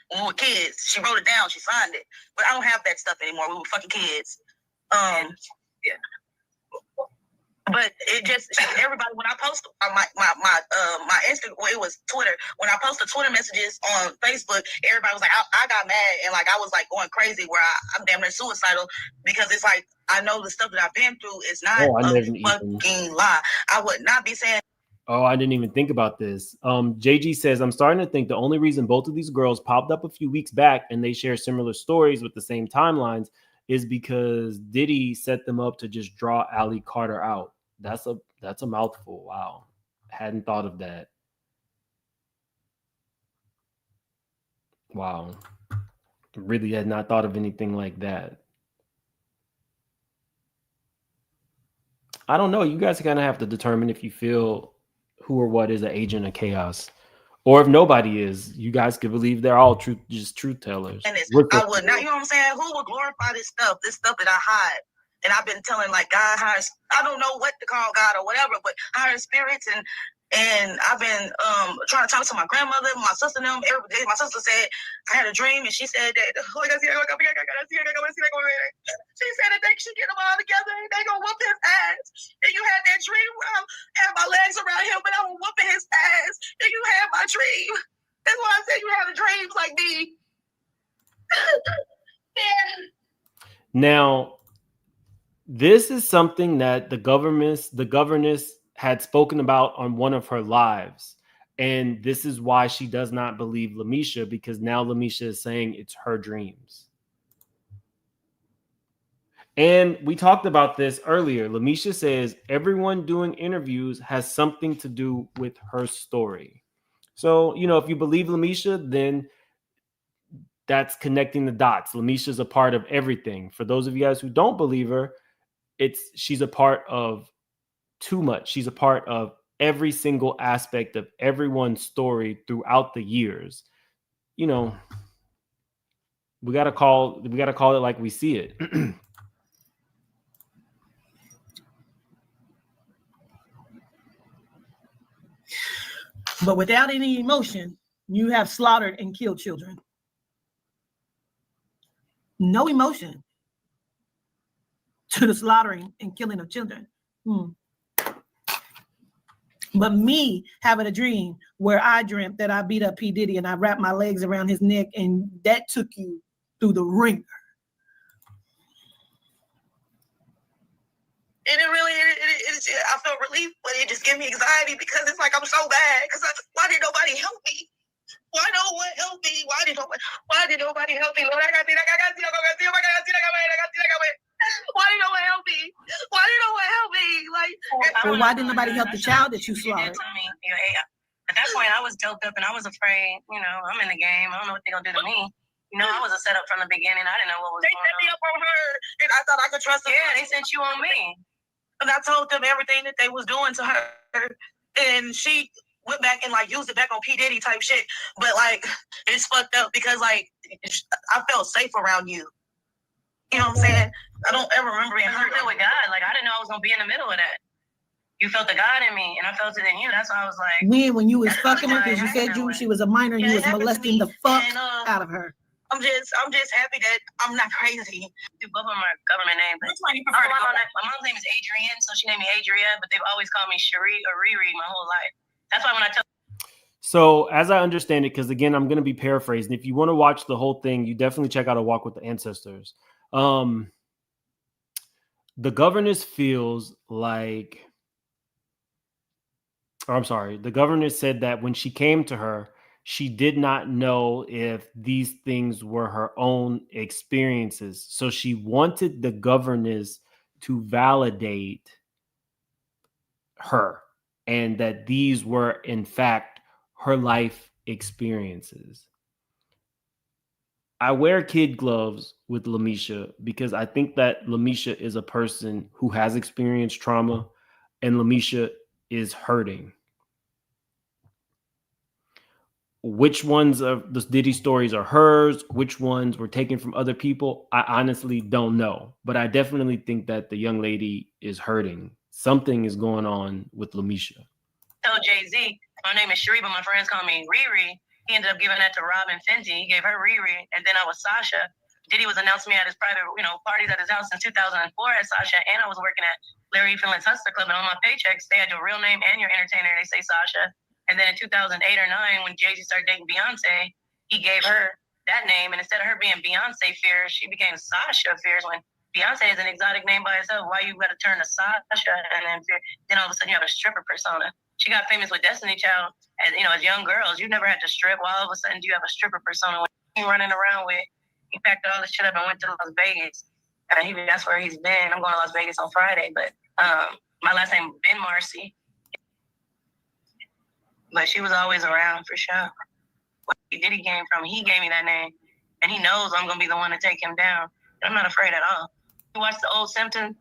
when we were kids. She wrote it down. She signed it. But I don't have that stuff anymore. We were fucking kids. Yeah. But it just everybody when I post my Instagram, well, it was Twitter. When I posted Twitter messages on Facebook, everybody was like, I got mad and like I was like going crazy where I'm damn near suicidal because it's like I know the stuff that I've been through is not a fucking lie. I would not be saying. Oh, I didn't even think about this. JG says, I'm starting to think the only reason both of these girls popped up a few weeks back and they share similar stories with the same timelines is because Diddy set them up to just draw Allie Carter out. That's a mouthful. Wow. Hadn't thought of that. Wow. Really had not thought of anything like that. I don't know. You guys are going to have to determine if you feel who or what is an agent of chaos. Or if nobody is, you guys could believe they're all truth tellers. And I would not, you know what I'm saying? Who would glorify this stuff that I hide? And I've been telling like God hires, I don't know what to call God or whatever, but higher spirits and I've been trying to talk to my grandmother, my sister, and them every day. My sister said I had a dream, and she said that she said that they should get them all together and they gonna whoop his ass. And you had that dream where I had my legs around him, but I was whooping his ass. And you had my dream. That's why I said you have dreams like me. Now, this is something that the governess had spoken about on one of her lives. And this is why she does not believe Lamesha, because now Lamesha is saying it's her dreams. And we talked about this earlier. Lamesha says everyone doing interviews has something to do with her story. So, if you believe Lamesha, then that's connecting the dots. Lamesha's a part of everything. For those of you guys who don't believe her, she's a part of too much. She's a part of every single aspect of everyone's story throughout the years. We gotta call it like we see it. But without any emotion, you have slaughtered and killed children. No emotion to the slaughtering and killing of children. But me having a dream where I dreamt that I beat up P. Diddy and I wrapped my legs around his neck, and that took you through the ringer. And I feel relief, but it just gives me anxiety because it's like I'm so bad. Because why did nobody help me? Why no one help me? Why did nobody help me? Lord, why did no one help me? Why did no one help me? Why did nobody help the child that you slaughtered? At At that point, I was doped up and I was afraid. You know, I'm in the game. I don't know what they're gonna do to me. You know, I was a setup from the beginning. I didn't know what was going on. They set me up on her, and I thought I could trust her. Yeah, they sent you on me. And I told them everything that they was doing to her, and she went back and like used it back on P. Diddy type shit. But like, it's fucked up because like I felt safe around you. You know what I'm saying? I don't ever remember being hurt with God. Like I didn't know I was gonna be in the middle of that. You felt the God in me, and I felt it in you. That's why I was like. Then when you was fucking her, because you said she was a minor, and you was molesting the fuck out of her. I'm just happy that I'm not crazy. Do both of them are government names. Which one you prefer? My mom's name is Adrian, so she named me Adria, but they've always called me Cherie or Riri my whole life. That's why when I tell. So as I understand it, because again, I'm going to be paraphrasing. If you want to watch the whole thing, you definitely check out A Walk with the Ancestors. The governess feels like, or I'm sorry, the governess said that when she came to her, she did not know if these things were her own experiences. So she wanted the governess to validate her and that these were, in fact, her life experiences. I wear kid gloves with Lamesha because I think that Lamesha is a person who has experienced trauma and Lamesha is hurting. Which ones of the Diddy stories are hers? Which ones were taken from other people? I honestly don't know, but I definitely think that the young lady is hurting. Something is going on with Lamesha. Tell Jay-Z, my name is Cherie, but my friends call me Riri. He ended up giving that to Robin Fenty. He gave her Riri, and then I was Sasha. Diddy was announcing me at his private, parties at his house in 2004 as Sasha, and I was working at Larry Finland's Hustler Club, and on my paychecks, they had your real name and your entertainer. They say Sasha. And then in 2008 or 9, when Jay-Z started dating Beyonce, he gave her that name. And instead of her being Beyonce Fears, she became Sasha Fears. When Beyonce is an exotic name by itself, why you got to turn to Sasha? And then all of a sudden you have a stripper persona. She got famous with Destiny Child. As young girls, you never had to strip. Why all of a sudden do you have a stripper persona? When you running around with, he packed all this shit up and went to Las Vegas. And that's where he's been. I'm going to Las Vegas on Friday. But my last name Ben Marcy. But she was always around for sure. Where Diddy came from, he gave me that name. And he knows I'm going to be the one to take him down. I'm not afraid at all. You watch the old Simpsons?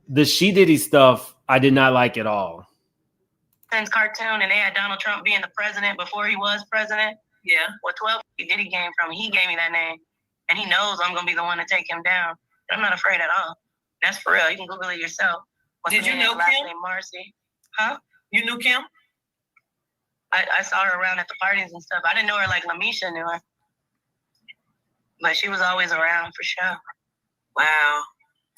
The She Diddy stuff, I did not like at all. Cartoon, and they had Donald Trump being the president before he was president. Yeah. Well, 12 Diddy came from, he gave me that name. And he knows I'm going to be the one to take him down. I'm not afraid at all. That's for real. You can Google it yourself. Did you know Kim? Marcy. Huh? You knew Kim? I saw her around at the parties and stuff. I didn't know her like Lamesha knew her. But she was always around for sure. Wow.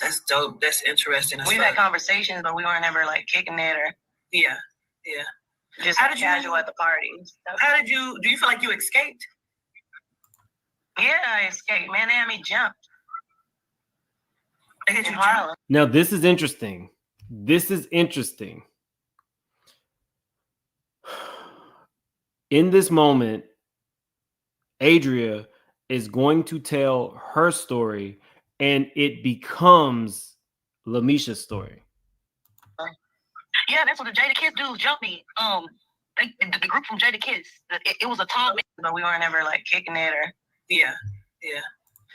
That's dope. That's interesting. We've had conversations, but we weren't ever like kicking it or. Yeah. Yeah. Just casual at the parties. Do you feel like you escaped? Yeah, I escaped. Man, they had me jumped. They hit you Harlem. Now, this is interesting. In this moment, Adria is going to tell her story, and it becomes Lamesha's story. Yeah, that's what the Jada Kids dudes jumped me. The group from Jada Kids, it was a tall man, but we weren't ever like kicking it or. Yeah.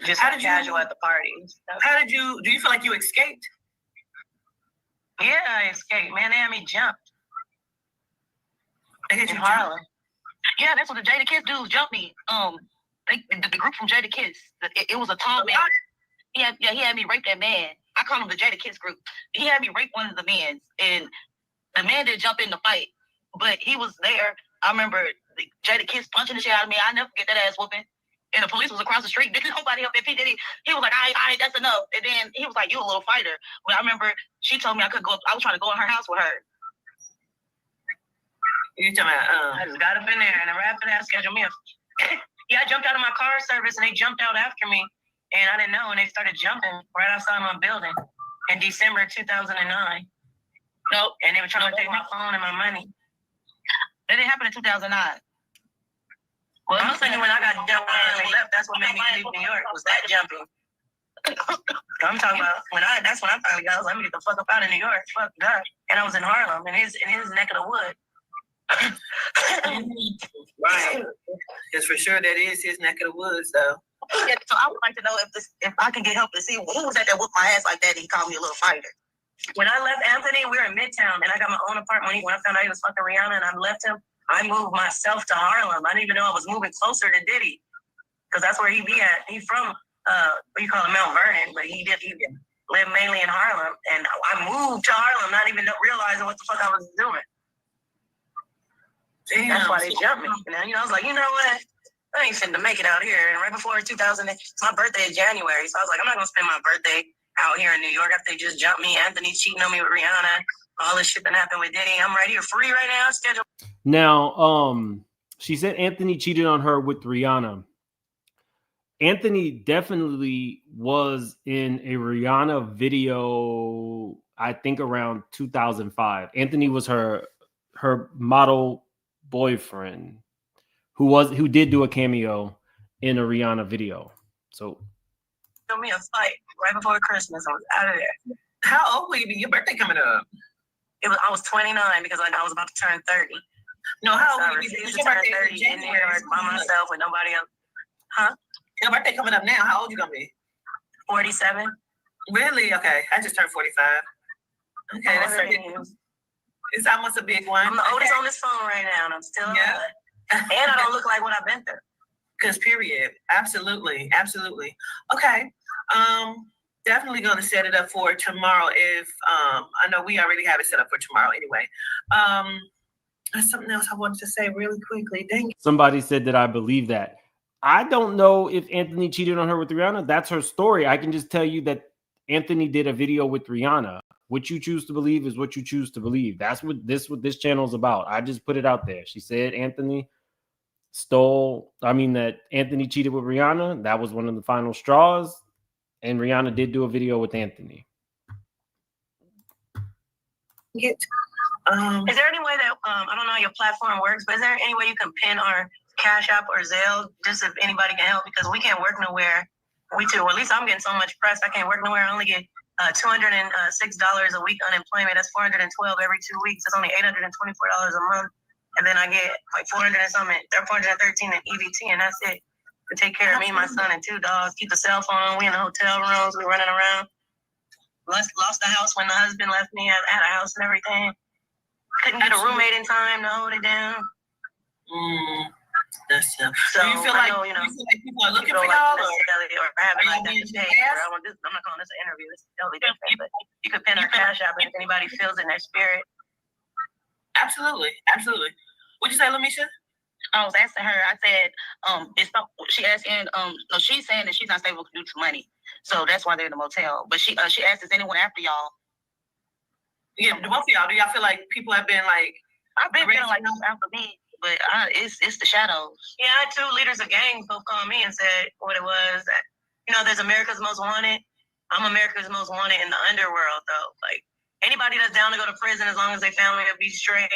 Just casual at the parties. Do you feel like you escaped? Yeah, I escaped. Man, they had me jumped. They hit you Harlem. Yeah, that's what the Jada Kids dudes jumped me. The group from Jada Kids, it was a tall man. He had me rape that man. I call him the Jada Kids group. He had me rape one of the men, and the man didn't jump in the fight, but he was there. I remember the Jada Kids punching the shit out of me. I never forget that ass whooping. And the police was across the street. Didn't nobody up there. P. Diddy, he was like, all right, that's enough. And then he was like, you a little fighter. But I remember she told me I could go. I was trying to go in her house with her. You talking about? I just got up in there and a rapid ass scheduled me. Yeah, I jumped out of my car service and they jumped out after me. And I didn't know, and they started jumping right outside my building in December 2009. Nope. And they were trying to take my phone and my money. That didn't happen in 2009. Well, I'm saying when I got jumped and they left, that's what made me leave New York, was that jumping. I'm talking about that's when I finally got, I was like, let me get the fuck up out of New York. Fuck God. And I was in Harlem, in his neck of the wood. Right. Because for sure that is his neck of the woods, though. Yeah, so I would like to know if I can get help to see who was that whooped my ass like that and he called me a little fighter. When I left Anthony, we were in Midtown and I got my own apartment. When I found out he was fucking Rihanna and I left him, I moved myself to Harlem. I didn't even know I was moving closer to Diddy because that's where he be at. He from what you call it, Mount Vernon, but he lived mainly in Harlem. And I moved to Harlem, not even realizing what the fuck I was doing. Damn. That's why they jumped me. And I was like, you know what? I ain't finna make it out here. And right before 2000, my birthday is January. So I was like, I'm not gonna spend my birthday out here in New York after they just jumped me. Anthony cheating on me with Rihanna. All this shit that happened with Diddy. I'm right here free right now. Schedule. Now, she said Anthony cheated on her with Rihanna. Anthony definitely was in a Rihanna video, I think around 2005. Anthony was her model boyfriend who did do a cameo in a Rihanna video. So Show me a fight right before Christmas. I was out of there. How old were you? Your birthday coming up? I was 29 because I was about to turn 30. No, how old were you? I was turn 30 in here by myself with nobody else. Huh? Your birthday coming up now. How old you gonna be? 47. Really? Okay. I just turned 45. Okay, that's pretty. It's almost a big one. I'm the oldest on this phone right now, and I'm still alive. And I don't look like what I've been through. Because period. Absolutely. Absolutely. Okay. Definitely going to set it up for tomorrow if I know we already have it set up for tomorrow anyway. There's something else I wanted to say really quickly. Dang it. somebody said that I believe that. I don't know if Anthony cheated on her with Rihanna. That's her story. I can just tell you that Anthony did a video with Rihanna. What you choose to believe is what you choose to believe. That's what this channel is about. I just put it out there. She said Anthony that Anthony cheated with Rihanna. That was one of the final straws. And Rihanna did do a video with Anthony. Is there any way that I don't know how your platform works, but is there any way you can pin our Cash App or Zelle just if anybody can help? Because we can't work nowhere. Or at least I'm getting so much press. I can't work nowhere. I only get $206 a week unemployment. That's $412 every 2 weeks. That's only $824 a month. And then I get like 400 and something, 413 in EBT, and that's it. To take care of me, my son, and 2 dogs. Keep the cell phone. We in the hotel rooms. We running around. Lost the house when the husband left me. I had a house and everything. Couldn't get a roommate in time to hold it down. That's so you feel like people are looking for y'all, or having like that today? I'm not calling this an interview. This is totally different. But you could pin our Cash App, and if anybody feels in their spirit. Absolutely, absolutely. What'd you say, Lamesha? I was asking her. I said, she asked, and no, she's saying that she's not stable due to money, so that's why they're in the motel. But she asked, is anyone after y'all? Yeah, both of y'all. Do y'all feel like people have been like? I've been feeling like after me, but it's the shadows. Yeah, I had 2 leaders of gangs both called me and said what it was. That, there's America's Most Wanted. I'm America's Most Wanted in the underworld, though. Like anybody that's down to go to prison as long as they family will be straight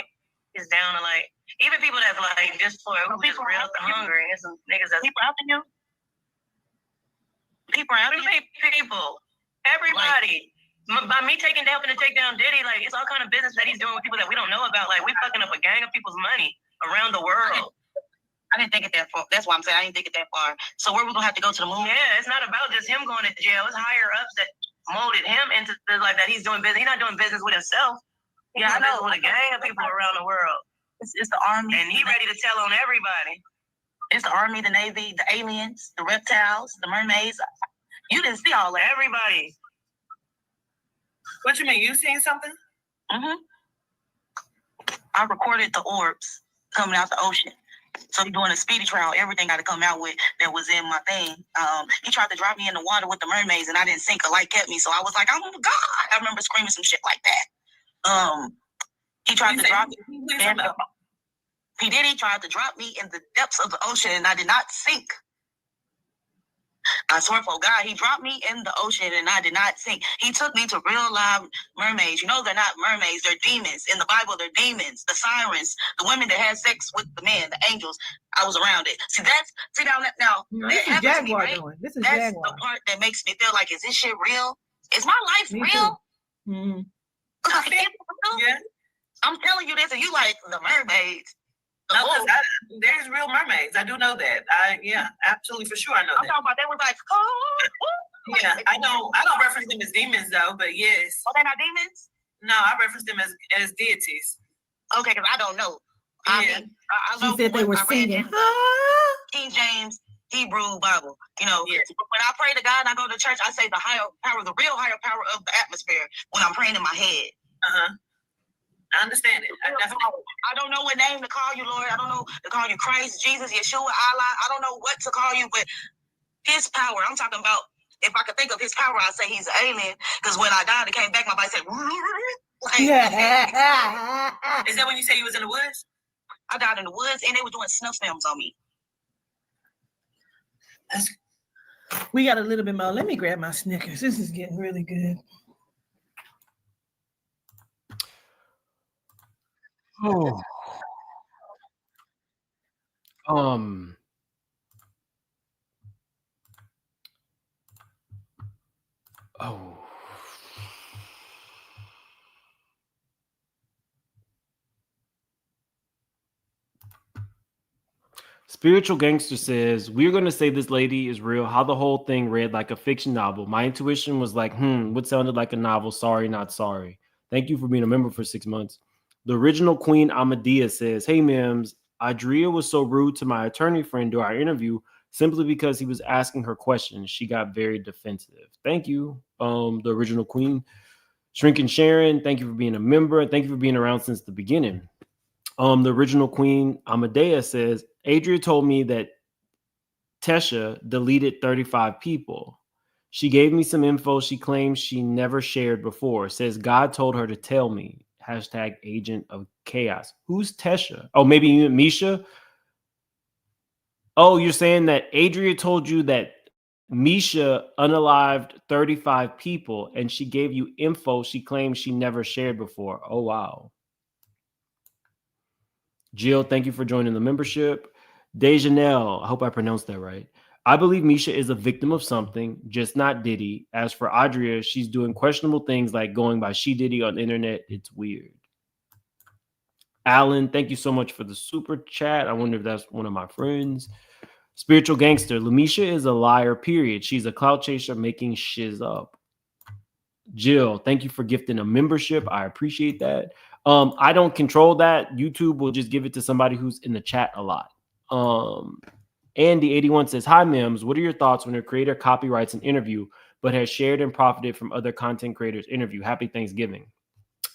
is down to like. Even people that like just for who's just real hungry. There's some niggas that's people after you. People after you. People. Everybody. By me helping to take down Diddy, like it's all kind of business that he's doing with people that we don't know about. Like we fucking up a gang of people's money around the world. I didn't think it that far. That's why I'm saying I didn't think it that far. So where we gonna have to go to the moon? Yeah, it's not about just him going to jail. It's higher ups that molded him into like that. He's doing business. He's not doing business with himself. Yeah, I know. With a gang of people around the world. It's the army, and he ready to tell on everybody. It's the army, the navy, the aliens, the reptiles, the mermaids. You didn't see all that. Everybody. What you mean? You seen something? I recorded the orbs coming out the ocean. So he's doing a speedy trial. Everything got to come out with that was in my thing. He tried to drop me in the water with the mermaids, and I didn't sink. A light kept me, so I was like, "Oh my God!" I remember screaming some shit like that. He tried to drop me. He tried to drop me in the depths of the ocean, and I did not sink. I swear for God, he dropped me in the ocean, and I did not sink. He took me to real live mermaids. They're not mermaids; they're demons. In the Bible, they're demons. The sirens, the women that had sex with the men, the angels. I was around it. Now. This is Jaguar doing. This is That's Jaguar. the part that makes me feel like, is this shit real? Is my life real? Mm-hmm. Yeah. I'm telling you this, and you like the mermaids. No, there's real mermaids. I do know that. Absolutely for sure I know that. I'm talking about they were like, oh. Yeah, I don't reference them as demons though, but yes. Oh, they're not demons? No, I reference them as deities. Okay, because I don't know. Yeah. She said they were singing. King James Hebrew Bible. You know, when I pray to God and I go to church, I say the higher power, the real higher power of the atmosphere when I'm praying in my head. I understand it. I don't know what name to call you, Lord. I don't know to call you Christ, Jesus, Yeshua, Allah. I don't know what to call you, but his power. I'm talking about, if I could think of his power, I'd say he's an alien. Because when I died and came back, my body said, like, Is that when you say you was in the woods? I died in the woods and they were doing snuff films on me. We got a little bit more. Let me grab my Snickers. This is getting really good. Oh. Oh. Spiritual Gangster says, we're going to say this lady is real. How the whole thing read like a fiction novel. My intuition was like, what sounded like a novel? Sorry, not sorry. Thank you for being a member for 6 months. The original Queen Amadea says, hey, Mims, Adria was so rude to my attorney friend during our interview simply because he was asking her questions. She got very defensive. Thank you, the original Queen. Shrinking Sharon, thank you for being a member. Thank you for being around since the beginning. The original Queen Amadea says, Adria told me that Tesha deleted 35 people. She gave me some info she claims she never shared before. Says God told her to tell me. Hashtag agent of chaos. Who's Tesha? Oh, maybe you and Misha? Oh, you're saying that Adria told you that Misha unalived 35 people and she gave you info she claims she never shared before. Oh, wow. Jill, thank you for joining the membership. Dejanelle, I hope I pronounced that right. I believe Misha is a victim of something, just not Diddy. As for Adria, she's doing questionable things like going by She Diddy on the internet. It's weird. Alan, thank you so much for the super chat. I wonder if that's one of my friends. Spiritual Gangster, Lamesha is a liar, period. She's a clout chaser making shiz up. Jill, thank you for gifting a membership. I appreciate that. I don't control that. YouTube will just give it to somebody who's in the chat a lot. Andy81 says, hi, Mims. What are your thoughts when a creator copyrights an interview but has shared and profited from other content creators' interview? Happy Thanksgiving.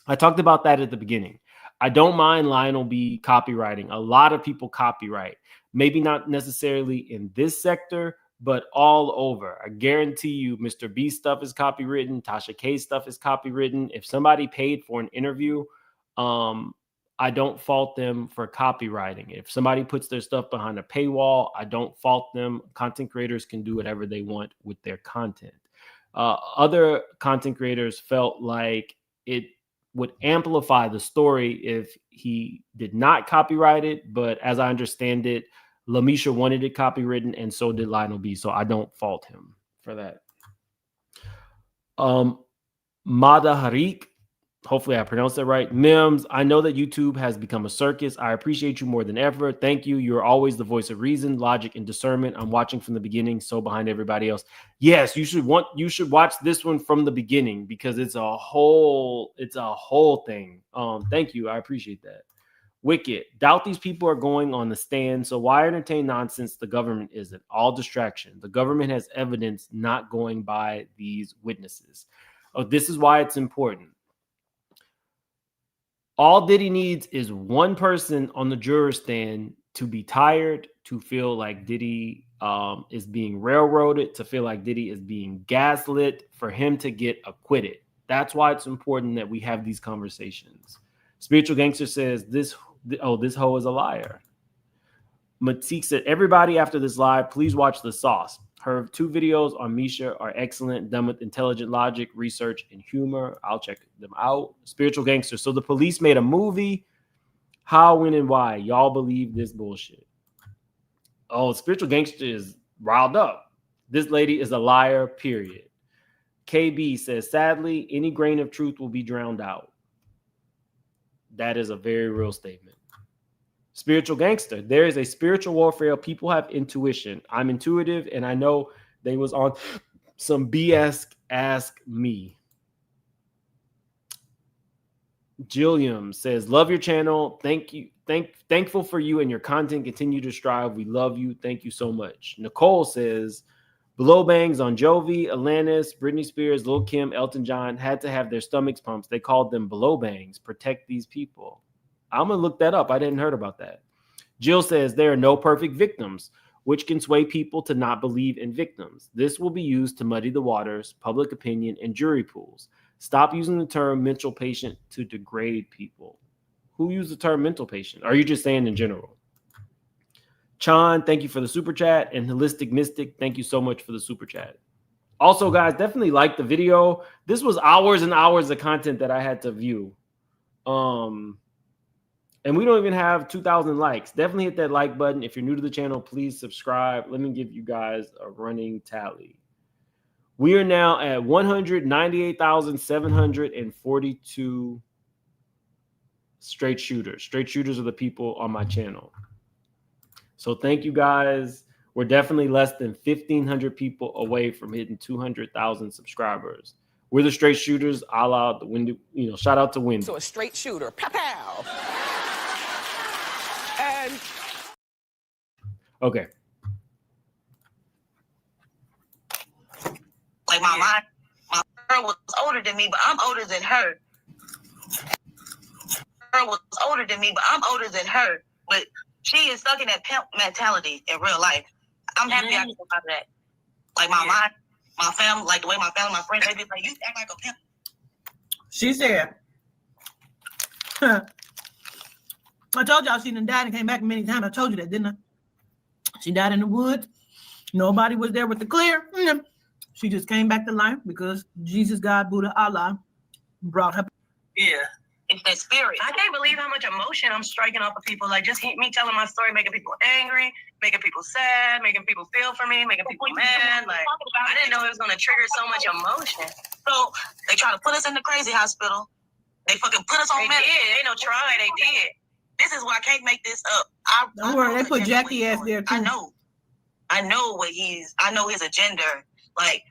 I talked about that at the beginning. I don't mind Lionel B copywriting. A lot of people copyright. Maybe not necessarily in this sector, but all over. I guarantee you Mr. B stuff is copywritten. Tasha K stuff is copywritten. If somebody paid for an interview, I don't fault them for copywriting. If somebody puts their stuff behind a paywall, I don't fault them. Content creators can do whatever they want with their content. Other content creators felt like it would amplify the story if he did not copyright it. But as I understand it, Lamesha wanted it copywritten, and so did Lionel B. So I don't fault him for that. Mada Harik, hopefully I pronounced that right. Mims, I know that YouTube has become a circus. I appreciate you more than ever. Thank you. You're always the voice of reason, logic, and discernment. I'm watching from the beginning, so behind everybody else. Yes, you should watch this one from the beginning because it's a whole thing. Thank you. I appreciate that. Wicked. Doubt these people are going on the stand, so why entertain nonsense the government isn't? All distraction. The government has evidence not going by these witnesses. This is why it's important. All Diddy needs is one person on the juror stand to be tired, to feel like Diddy is being railroaded, to feel like Diddy is being gaslit, for him to get acquitted. That's why it's important that we have these conversations. Spiritual Gangster says, this hoe is a liar. Matique said, everybody after this live, please watch The Sauce. Her 2 videos on Misha are excellent, done with intelligent logic, research, and humor. I'll check them out. Spiritual Gangster. So the police made a movie. How, when, and why? Y'all believe this bullshit. Oh, Spiritual Gangster is riled up. This lady is a liar, period. KB says, sadly, any grain of truth will be drowned out. That is a very real statement. Spiritual gangster. There is a spiritual warfare. People have intuition. I'm intuitive, and I know they was on some BS. Ask me. Jilliam says, love your channel. Thank you. Thankful for you and your content. Continue to strive. We love you. Thank you so much. Nicole says, below bangs on Jovi, Alanis, Britney Spears, Lil' Kim, Elton John had to have their stomachs pumped. They called them below bangs. Protect these people. I'm going to look that up. I didn't heard about that. Jill says, there are no perfect victims, which can sway people to not believe in victims. This will be used to muddy the waters, public opinion, and jury pools. Stop using the term mental patient to degrade people. Who used the term mental patient? Are you just saying in general? Chan, thank you for the super chat. And Holistic Mystic, thank you so much for the super chat. Also, guys, definitely like the video. This was hours and hours of content that I had to view. And we don't even have 2,000 likes. Definitely hit that like button. If you're new to the channel, please subscribe. Let me give you guys a running tally. We are now at 198,742 straight shooters. Straight shooters are the people on my channel. So thank you guys. We're definitely less than 1,500 people away from hitting 200,000 subscribers. We're the straight shooters, a la the Wendy, shout out to Wendy. So a straight shooter, pow pow. And okay. Like my girl was older than me, but I'm older than her. Girl was older than me, but I'm older than her. But she is stuck in that pimp mentality in real life. I'm happy I can out of that. Like my family, like the way my family, my friends, they be like, you act like a pimp. She said, I told y'all she done died and came back many times. I told you that, didn't I? She died in the woods. Nobody was there with the clear. She just came back to life because Jesus, God, Buddha, Allah brought her. Yeah. It's that spirit. I can't believe how much emotion I'm striking off of people. Like just me telling my story, making people angry, making people sad, making people feel for me, making people mad. Like I didn't know it was gonna trigger so much emotion. So they try to put us in the crazy hospital. They fucking put us on medicine. They did. Ain't no try. They did. This is why I can't make this up. Don't worry, they put Jackie ass there too. I know what I know his agenda. Like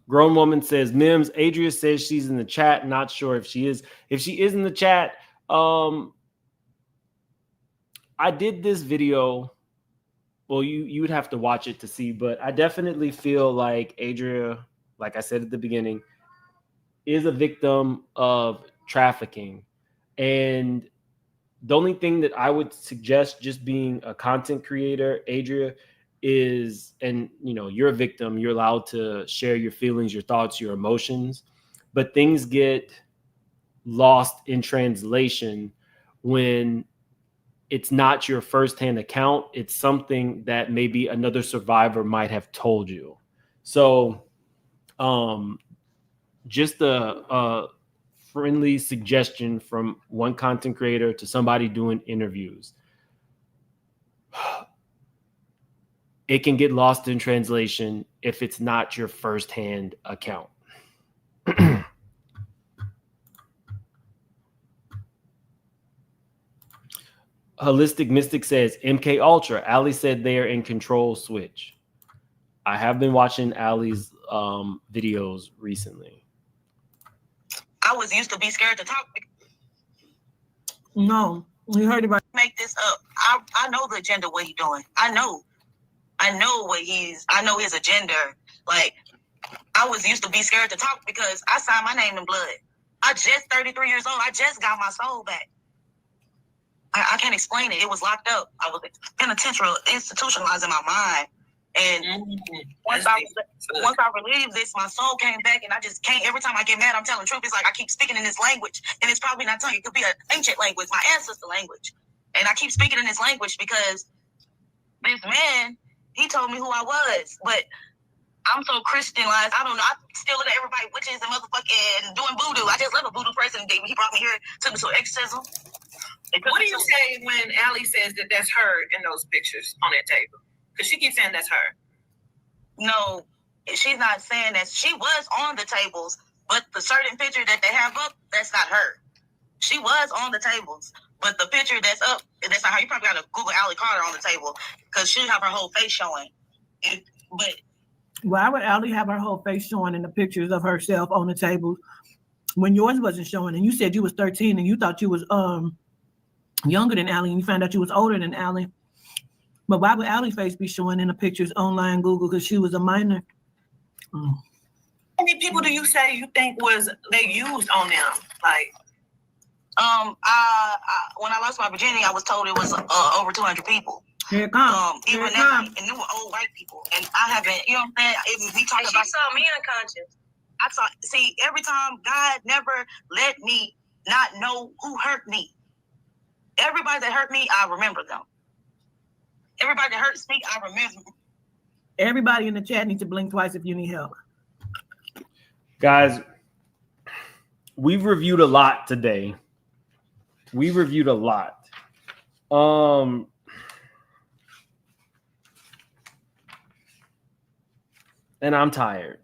grown woman says, Mims, Adria says she's in the chat. Not sure if she is. If she is in the chat, I did this video. Well, you would have to watch it to see, but I definitely feel like Adria, like I said at the beginning, is a victim of trafficking. And the only thing that I would suggest, just being a content creator, Adria, is, and you're a victim, you're allowed to share your feelings, your thoughts, your emotions, but things get lost in translation when it's not your firsthand account. It's something that maybe another survivor might have told you. So just a friendly suggestion from one content creator to somebody doing interviews. It can get lost in translation if it's not your firsthand account. Holistic Mystic says, MK Ultra. Ali said they are in control switch. I have been watching Ali's videos recently. I was used to be scared to talk. No, we heard about. Make this up. I know the agenda, what he's doing. I know his agenda. Like, I was used to be scared to talk because I signed my name in blood. I just 33 years old. I just got my soul back. I can't explain it. It was locked up. I was penitentiary, institutionalized in my mind. And once I relieved this, my soul came back, and I just can't. Every time I get mad, I'm telling the truth. It's like I keep speaking in this language, and it's probably not tongue. It could be an ancient language, my ancestor language. And I keep speaking in this language because this man, he told me who I was, but I'm so Christianized. I don't know. I still look at everybody witches and motherfucking doing voodoo. I just love a voodoo person. He brought me here, took me to exorcism. What do you say when Ali says that that's her in those pictures on that table? Because she keeps saying that's her. No, she's not saying that. She was on the tables, But the certain picture that they have up, that's not her. She was on the tables, but the picture that's up, that's not her. You probably got to Google Allie Carter on the table because she have her whole face showing. But why would Allie have her whole face showing in the pictures of herself on the table when yours wasn't showing? And you said you was 13 and you thought you was younger than Allie, and you found out you was older than Allie. But why would Allie's face be showing in the pictures online Google because she was a minor? How many people do you say you think they used on them? Like, when I lost my virginity, I was told it was over 200 people. Here it comes. Even that, and they were old white people. And I haven't, you know what I'm saying? We talk about. She saw me unconscious. See, every time God never let me not know who hurt me. Everybody that hurt me, I remember them. Everybody that hurts me, I remember. Everybody in the chat needs to blink twice if you need help. Guys, we've reviewed a lot today. We reviewed a lot. And I'm tired.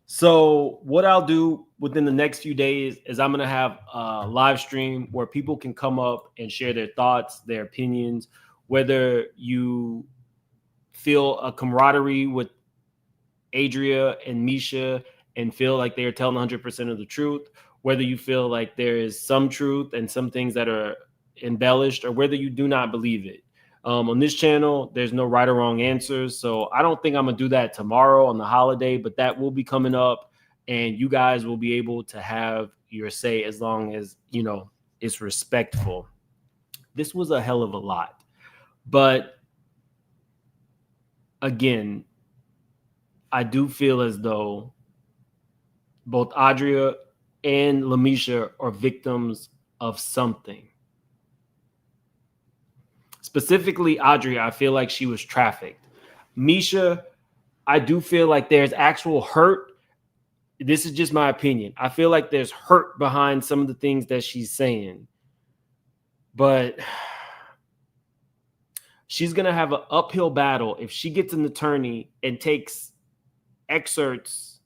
So what I'll do within the next few days is I'm going to have a live stream where people can come up and share their thoughts, their opinions, whether you feel a camaraderie with Adria and Misha and feel like they are telling 100% of the truth, whether you feel like there is some truth and some things that are embellished, or whether you do not believe it. On this channel, there's no right or wrong answers. So I don't think I'm going to do that tomorrow on the holiday, but that will be coming up and you guys will be able to have your say as long as, you know, it's respectful. This was a hell of a lot. But again, I do feel as though both Adria and Lamesha are victims of something. Specifically, Adria, I feel like she was trafficked. Misha, I do feel like there's actual hurt. This is just my opinion. I feel like there's hurt behind some of the things that she's saying. But she's going to have an uphill battle if she gets an attorney and takes excerpts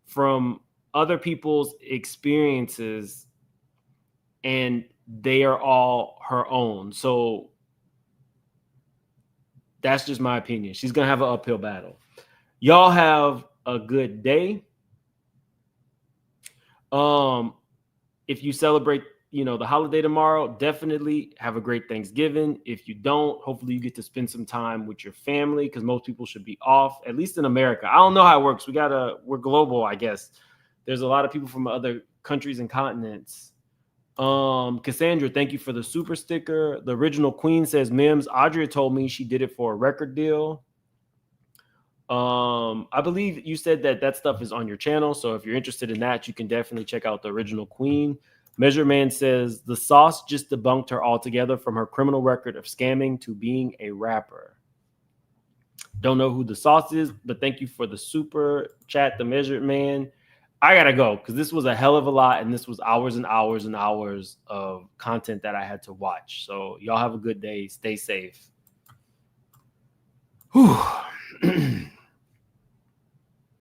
from other people's experiences and they are all her own. So that's just my opinion. She's going to have an uphill battle. Y'all have a good day. If you celebrate, you know, the holiday tomorrow, definitely have a great Thanksgiving. If you don't, hopefully you get to spend some time with your family because most people should be off, at least in America. I don't know how it works. We're global, I guess. There's a lot of people from other countries and continents. Cassandra, thank you for the super sticker. The original queen says, Mims, Audrea told me she did it for a record deal. I believe you said that stuff is on your channel. So if you're interested in that, you can definitely check out the original queen. Measure Man says the sauce just debunked her altogether from her criminal record of scamming to being a rapper. Don't know who the sauce is, but thank you for the super chat, the Measured Man. I gotta go because this was a hell of a lot, and this was hours and hours and hours of content that I had to watch. So y'all have a good day. Stay safe. Whew.